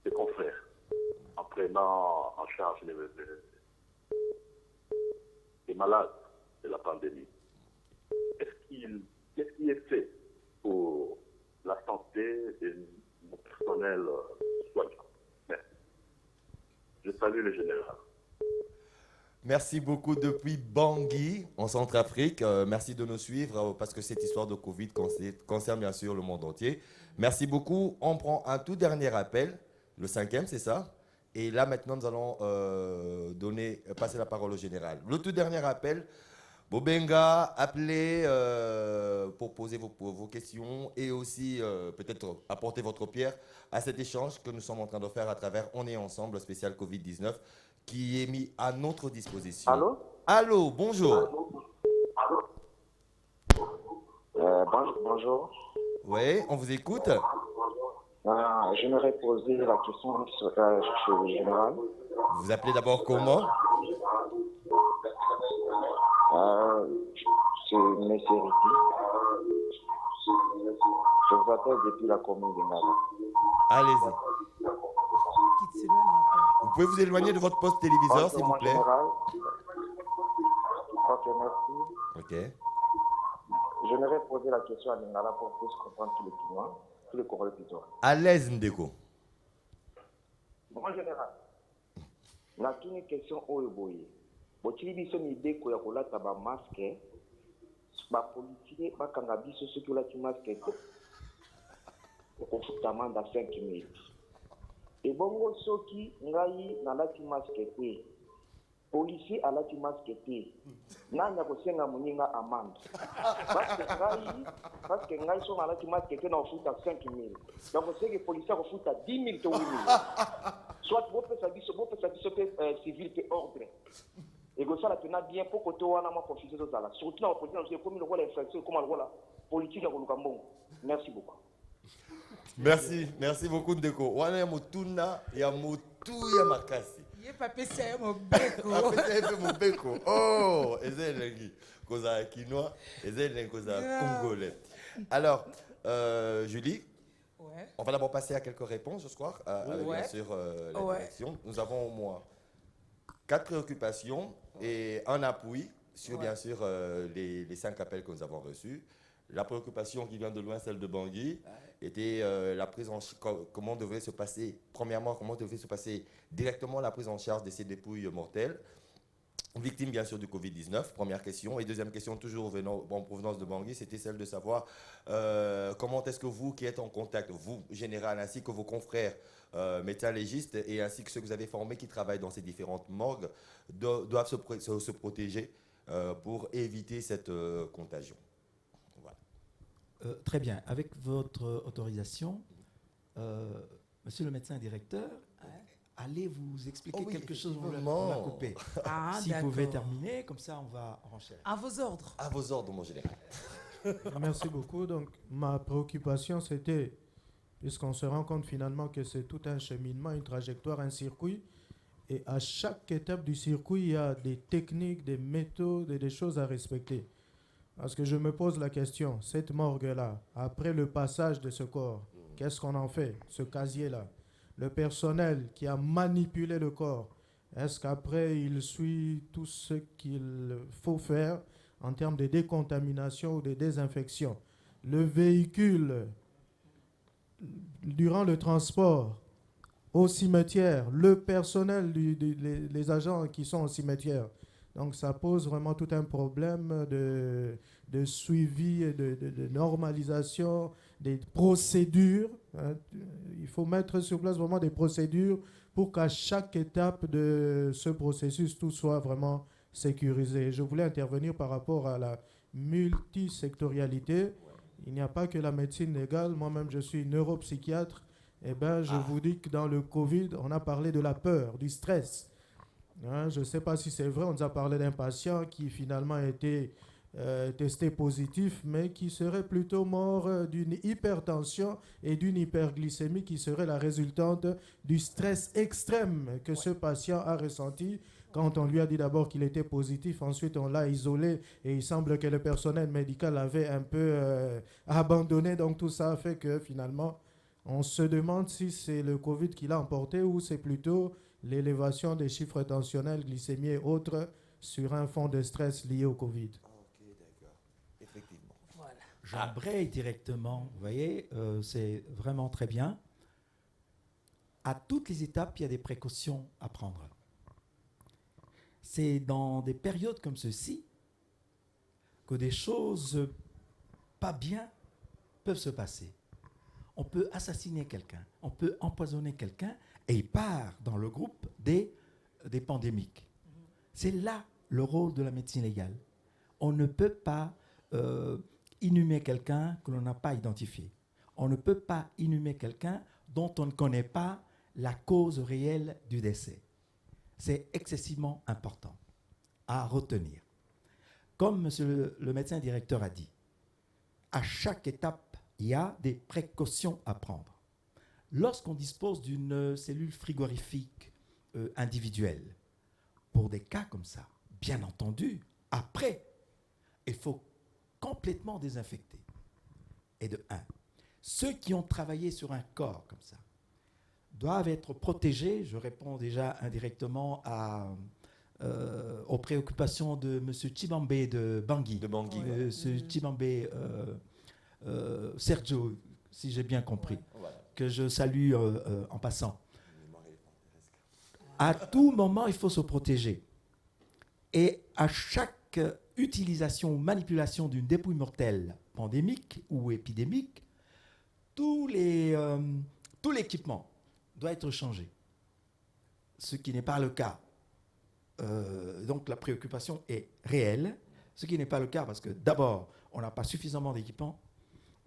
ses confrères, en prenant en charge les malades de la pandémie. Qu'est-ce qui est fait pour la santé de nos personnels soignants? Merci. Je salue le général. Merci beaucoup depuis Bangui, en Centrafrique. Merci de nous suivre parce que cette histoire de Covid concerne bien sûr le monde entier. Merci beaucoup. On prend un tout dernier appel, le 5e, c'est ça? Et là, maintenant, nous allons passer la parole au général. Le tout dernier appel, Bobenga, appelez pour poser vos questions et aussi peut-être apporter votre pierre à cet échange que nous sommes en train de faire à travers On est ensemble, spécial Covid-19, qui est mis à notre disposition. Allô? Allô, bonjour. Bonjour. Oui, on vous écoute. J'aimerais poser la question chez le général. Vous appelez d'abord comment? C'est M. Riti. Je vous appelle depuis la commune de Ngala. Allez-y. Vous pouvez vous éloigner de votre poste téléviseur, s'il vous plaît? Général. Ok, merci. Ok. J'aimerais poser la question à Ngala pour plus comprendre tous les clients, tous les coureurs plutôt. À l'aise, Ndeko. En général, na une question oyo boye. Botili biso mibeko ya kolata ba masque, ba politique ba kanga biso soki olati masque ko. Okofuta amende 5 000. Et bongo soki ngai nalati masque te. Policier alati masque te. Nanya kosenga muninga amende. Parce que ngai so alati masque te na ofuta 5 000. Donc c'est que policier ofuta 10 000 to 8 000. Soit vous faites ça civil et ordre. Et que ça la tenait bien pour que tu aies une confusion de ça. Surtout dans la politique, comme le rôle inflexion, comme le rôle politique à Golukambon. Merci beaucoup. Merci beaucoup Ndeko. Wana ya mutuna ya mutu ya makasi. Ye papesi ya mobeko. Papesi ya mobeko. Oh, ezelengi koza quinoa, ezelengi koza congolais. Alors, Julie. Ouais. On va d'abord passer à quelques réponses, je crois, avec bien sûr la direction. Nous avons au moins 4 préoccupations et un appui sur bien sûr les 5 appels que nous avons reçus. La préoccupation qui vient de loin, celle de Bangui, était la prise en charge, comment devait se passer, premièrement, comment devait se passer directement la prise en charge de ces dépouilles mortelles, victimes bien sûr du Covid-19, première question. Et deuxième question, toujours en provenance de Bangui, c'était celle de savoir comment est-ce que vous qui êtes en contact, vous, général, ainsi que vos confrères médecins légistes, et ainsi que ceux que vous avez formés qui travaillent dans ces différentes morgues, doivent se protéger pour éviter cette contagion. Très bien. Avec votre autorisation, monsieur le médecin directeur, allez vous expliquer quelque chose. On va couper. Si vous pouvez terminer, comme ça on va renchérir. À vos ordres. À vos ordres, mon général. Merci beaucoup. Donc, ma préoccupation, c'était, puisqu'on se rend compte finalement que c'est tout un cheminement, une trajectoire, un circuit, et à chaque étape du circuit, il y a des techniques, des méthodes et des choses à respecter. Parce que je me pose la question, cette morgue-là, après le passage de ce corps, qu'est-ce qu'on en fait, ce casier-là? Le personnel qui a manipulé le corps, est-ce qu'après il suit tout ce qu'il faut faire en termes de décontamination ou de désinfection? Le véhicule, durant le transport au cimetière, le personnel, les agents qui sont au cimetière. Donc ça pose vraiment tout un problème de suivi et de normalisation des procédures. Hein. Il faut mettre sur place vraiment des procédures pour qu'à chaque étape de ce processus, tout soit vraiment sécurisé. Je voulais intervenir par rapport à la multisectorialité. Il n'y a pas que la médecine légale. Moi-même, je suis neuropsychiatre. Eh ben, je vous dis que dans le Covid, on a parlé de la peur, du stress. Hein, je ne sais pas si c'est vrai, on nous a parlé d'un patient qui finalement a été testé positif, mais qui serait plutôt mort d'une hypertension et d'une hyperglycémie qui serait la résultante du stress extrême que ce patient a ressenti quand on lui a dit d'abord qu'il était positif. Ensuite, on l'a isolé et il semble que le personnel médical avait un peu abandonné. Donc tout ça fait que finalement, on se demande si c'est le Covid qui l'a emporté ou c'est plutôt l'élévation des chiffres tensionnels, glycémie et autres sur un fond de stress lié au Covid. Ok, d'accord. Effectivement. Voilà. J'embraye directement, vous voyez, c'est vraiment très bien. À toutes les étapes, il y a des précautions à prendre. C'est dans des périodes comme ceci que des choses pas bien peuvent se passer. On peut assassiner quelqu'un, on peut empoisonner quelqu'un, et il part dans le groupe des pandémiques. C'est là le rôle de la médecine légale. On ne peut pas inhumer quelqu'un que l'on n'a pas identifié. On ne peut pas inhumer quelqu'un dont on ne connaît pas la cause réelle du décès. C'est excessivement important à retenir. Comme monsieur le médecin directeur a dit, à chaque étape, il y a des précautions à prendre. Lorsqu'on dispose d'une cellule frigorifique individuelle, pour des cas comme ça, bien entendu, après, il faut complètement désinfecter. Et de un, ceux qui ont travaillé sur un corps comme ça doivent être protégés. Je réponds déjà indirectement aux préoccupations de M. Chibambe de Bangui. Chibambe Sergio, si j'ai bien compris, que je salue en passant. À tout moment, il faut se protéger. Et à chaque utilisation ou manipulation d'une dépouille mortelle pandémique ou épidémique, tout l'équipement doit être changé. Ce qui n'est pas le cas. Donc la préoccupation est réelle, ce qui n'est pas le cas parce que d'abord, on n'a pas suffisamment d'équipements.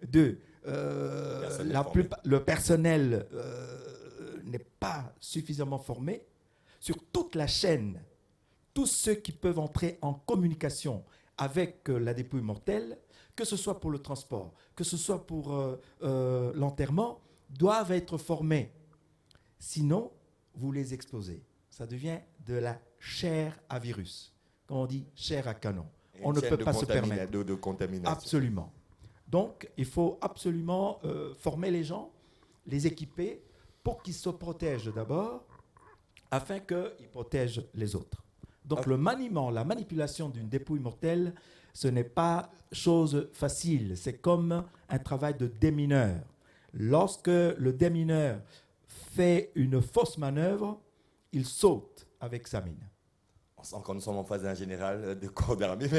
Deux, le personnel n'est pas suffisamment formé. Sur toute la chaîne, tous ceux qui peuvent entrer en communication avec la dépouille mortelle, que ce soit pour le transport, que ce soit pour l'enterrement, doivent être formés. Sinon, vous les exposez. Ça devient de la chair à virus. Comme on dit, chair à canon. On ne peut pas se permettre. De contamination. Absolument. Donc, il faut absolument former les gens, les équiper pour qu'ils se protègent d'abord, afin qu'ils protègent les autres. Donc, le maniement, la manipulation d'une dépouille mortelle, ce n'est pas chose facile. C'est comme un travail de démineur. Lorsque le démineur fait une fausse manœuvre, il saute avec sa mine. On sent que nous sommes en phase d'un général de corps d'armée.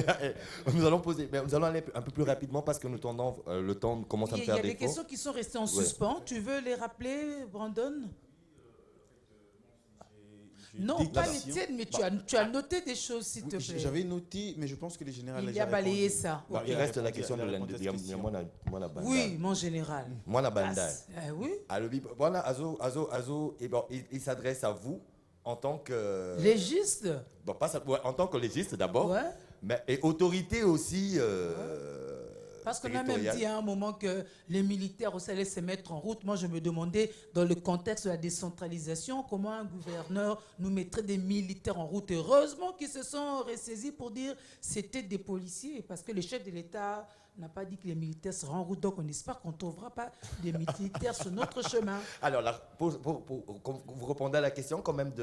Nous allons aller un peu plus rapidement parce que nous tendons, le temps commence à me faire défaut. Il y a des questions qui sont restées en suspens. Tu veux les rappeler, Brandon? Non, pas les tiennes, mais tu as noté des choses, s'il te plaît. J'avais noté, mais je pense que les généraux... Il y a balayé ça. Okay. Il reste la question de l'indépendance. Oui, mon général. Moi, la banda. Oui. Voilà, Azo, il s'adresse à vous en tant que... Légiste. Bon, en tant que légiste d'abord, ouais. Mais et autorité aussi... Parce qu'on a même dit à un moment que les militaires aussi allaient se mettre en route. Moi, je me demandais, dans le contexte de la décentralisation, comment un gouverneur nous mettrait des militaires en route. Heureusement qu'ils se sont ressaisis pour dire que c'était des policiers, parce que le chef de l'État n'a pas dit que les militaires seraient en route. Donc, on espère qu'on ne trouvera pas des militaires sur notre chemin. Alors, pour vous répondez à la question quand même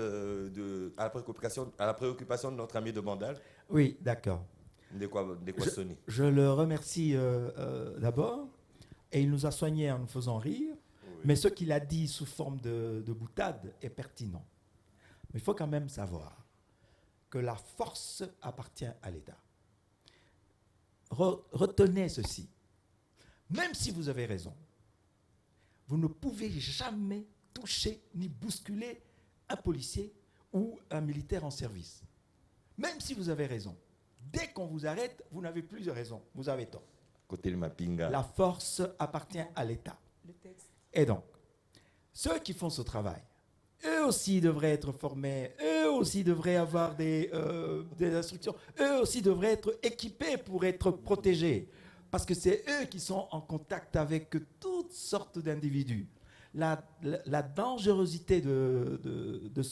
à la préoccupation de notre ami de Bandal. Oui, d'accord. De quoi sonner. Je le remercie d'abord, et il nous a soignés en nous faisant rire, oui. Mais ce qu'il a dit sous forme de boutade est pertinent. Mais il faut quand même savoir que la force appartient à l'État. Retenez ceci. Même si vous avez raison, vous ne pouvez jamais toucher ni bousculer un policier ou un militaire en service. Même si vous avez raison. Dès qu'on vous arrête, vous n'avez plus de raison. Vous avez tort. Côté le Mapinga. La force appartient à l'État. Et donc, ceux qui font ce travail, eux aussi devraient être formés, eux aussi devraient avoir des instructions, eux aussi devraient être équipés pour être protégés. Parce que c'est eux qui sont en contact avec toutes sortes d'individus. La dangerosité de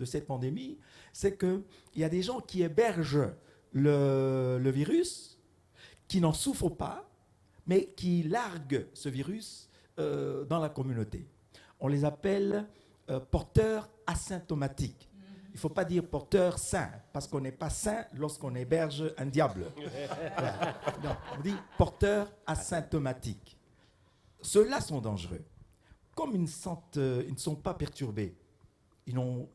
cette pandémie, c'est qu'il y a des gens qui hébergent le virus, qui n'en souffrent pas, mais qui larguent ce virus dans la communauté. On les appelle porteurs asymptomatiques. Il ne faut pas dire porteur sain, parce qu'on n'est pas sain lorsqu'on héberge un diable. Voilà. Donc, on dit porteurs asymptomatiques. Ceux-là sont dangereux. Comme ils ne sont pas perturbés, ils n'ont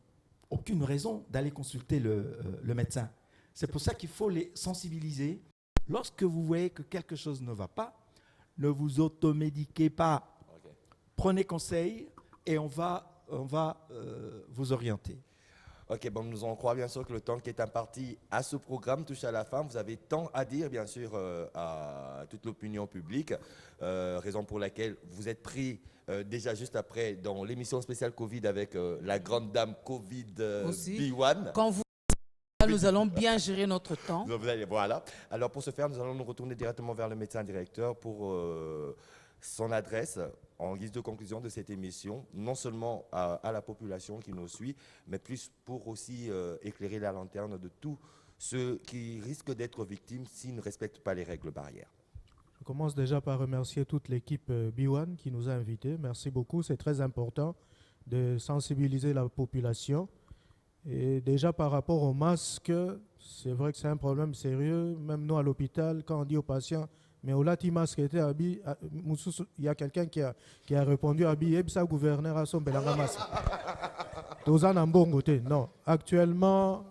aucune raison d'aller consulter le médecin. C'est pour ça qu'il faut les sensibiliser. Lorsque vous voyez que quelque chose ne va pas, ne vous automédiquez pas. Okay. Prenez conseil et on va vous orienter. Ok, bon, nous en croyons bien sûr que le temps qui est imparti à ce programme touche à la fin. Vous avez tant à dire, bien sûr, à toute l'opinion publique, raison pour laquelle vous êtes pris déjà juste après dans l'émission spéciale Covid avec la grande dame Covid B1. Quand nous allons bien gérer notre temps. Voilà. Alors pour ce faire, nous allons nous retourner directement vers le médecin directeur pour son adresse en guise de conclusion de cette émission, non seulement à la population qui nous suit, mais plus pour aussi éclairer la lanterne de tous ceux qui risquent d'être victimes s'ils ne respectent pas les règles barrières. Je commence déjà par remercier toute l'équipe B1 qui nous a invités. Merci beaucoup, c'est très important de sensibiliser la population. Et déjà par rapport aux masques, c'est vrai que c'est un problème sérieux. Même nous à l'hôpital, quand on dit aux patients, mais au lati masque était habillé, il y a quelqu'un qui a répondu habillé, ça gouverneur à son belanga masque. Non, actuellement,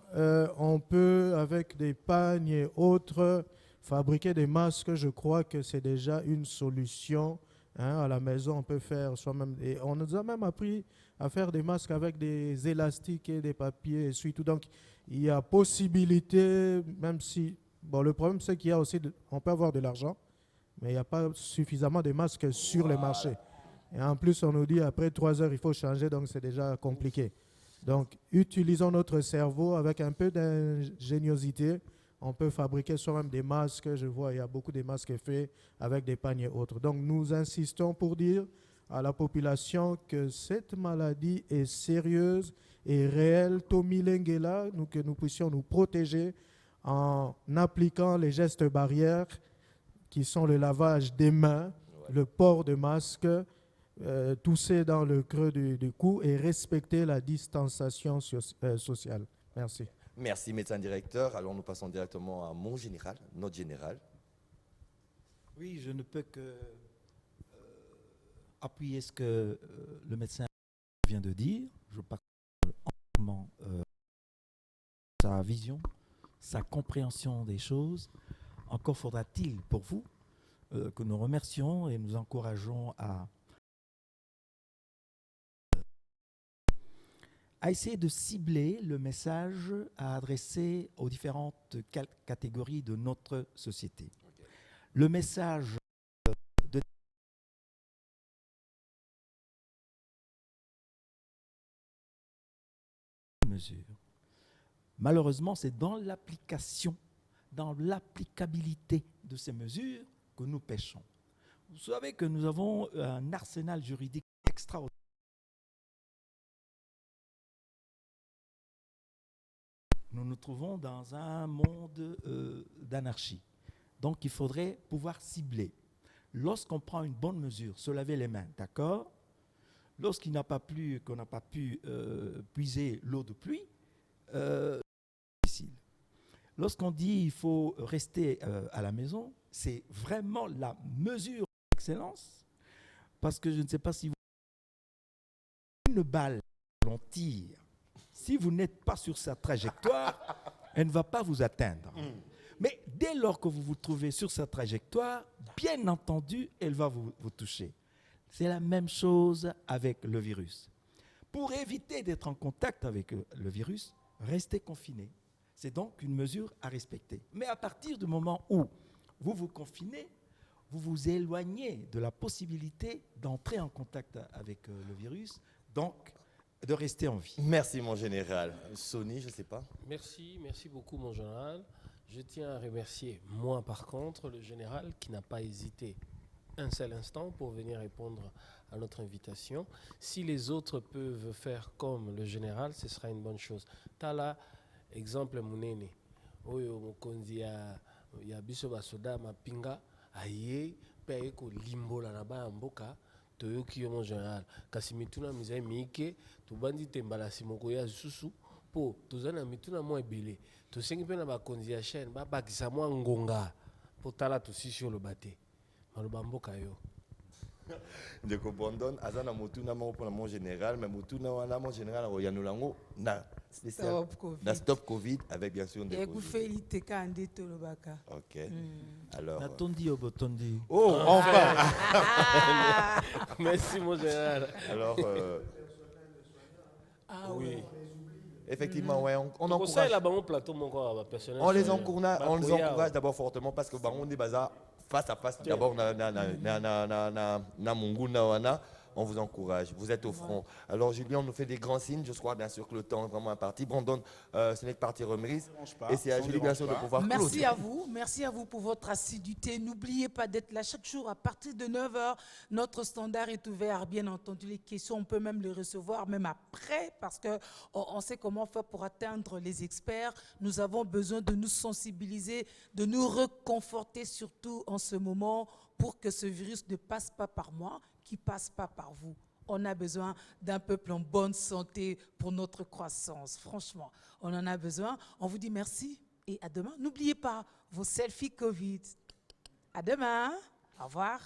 on peut, avec des pagnes et autres, fabriquer des masques. Je crois que c'est déjà une solution. À la maison, on peut faire soi-même. Et on nous a même appris à faire des masques avec des élastiques et des papiers et surtout. Donc, il y a possibilité, même si... Bon, le problème, c'est qu'il y a aussi... on peut avoir de l'argent, mais il n'y a pas suffisamment de masques sur les marchés. Et en plus, on nous dit après 3 heures, il faut changer, donc c'est déjà compliqué. Donc, utilisons notre cerveau avec un peu d'ingéniosité. On peut fabriquer soi-même des masques. Je vois, il y a beaucoup de masques faits avec des pagnes et autres. Donc, nous insistons pour dire à la population que cette maladie est sérieuse et réelle. Tommy Lengela, que nous puissions nous protéger en appliquant les gestes barrières qui sont le lavage des mains, le port de masque, tousser dans le creux du cou et respecter la distanciation sociale. Merci. Merci, médecin directeur. Alors, nous passons directement à mon général, notre général. Oui, je ne peux que appuyer ce que le médecin vient de dire. Je partage entièrement sa vision, sa compréhension des choses. Encore faudra-t-il pour vous que nous remercions et nous encourageons à essayer de cibler le message à adresser aux différentes catégories de notre société. Okay. Le message de mesure. Malheureusement, c'est dans l'application, dans l'applicabilité de ces mesures que nous pêchons. Vous savez que nous avons un arsenal juridique extraordinaire. Nous nous trouvons dans un monde d'anarchie. Donc, il faudrait pouvoir cibler. Lorsqu'on prend une bonne mesure, se laver les mains, d'accord? Lorsqu'il n'a pas plu, qu'on n'a pas pu puiser l'eau de pluie, c'est difficile. Lorsqu'on dit il faut rester à la maison, c'est vraiment la mesure d'excellence. Parce que je ne sais pas si vous... Une balle, on tire. Si vous n'êtes pas sur sa trajectoire, elle ne va pas vous atteindre. Mais dès lors que vous vous trouvez sur sa trajectoire, bien entendu, elle va vous toucher. C'est la même chose avec le virus. Pour éviter d'être en contact avec le virus, restez confiné. C'est donc une mesure à respecter. Mais à partir du moment où vous vous confinez, vous vous éloignez de la possibilité d'entrer en contact avec le virus. Donc, de rester en vie. Merci, mon général. Sony, je ne sais pas. Merci beaucoup, mon général. Je tiens à remercier, moi par contre, le général qui n'a pas hésité un seul instant pour venir répondre à notre invitation. Si les autres peuvent faire comme le général, ce sera une bonne chose. Tala, exemple, Mounene. Oyo mokonzi ya biso basoda mapinga aye pe ko limbola na ba mboka. Toyoki yo mon général kasi mituna mizai mike tobandi tembalasi moko ya susu po tozana mituna mo ebele tosengi pe na bakonzi ya chaîne babakisa mwa ngonga po tala tosisi oloba te maloba mboka yo ndeko Brandon aza na motuna moko mpona mon général mais motuna wana mon général akoyanola yango na spécial na stop Covid avec bien sûr ndeko Félite Kande Tolobaka. Ok. Alors Natondi Obotondi. Oh, enfin. Merci mon général. Alors oui. Effectivement, ouais, on encourage. On les encourage d'abord fortement parce que on est bazar face à face. D'abord na munguna wana. On vous encourage, vous êtes au front. Alors Julien, on nous fait des grands signes, je crois bien sûr que le temps est vraiment imparti. Brandon, ce n'est que partie remise. Et c'est à Julie bien sûr de pouvoir Merci à vous pour votre assiduité. N'oubliez pas d'être là chaque jour à partir de 9h. Notre standard est ouvert, bien entendu. Les questions, on peut même les recevoir, même après, parce qu'on sait comment faire pour atteindre les experts. Nous avons besoin de nous sensibiliser, de nous reconforter, surtout en ce moment, pour que ce virus ne passe pas par moi, qui passe pas par vous. On a besoin d'un peuple en bonne santé pour notre croissance. Franchement, on en a besoin. On vous dit merci et à demain. N'oubliez pas vos selfies Covid. À demain. Au revoir.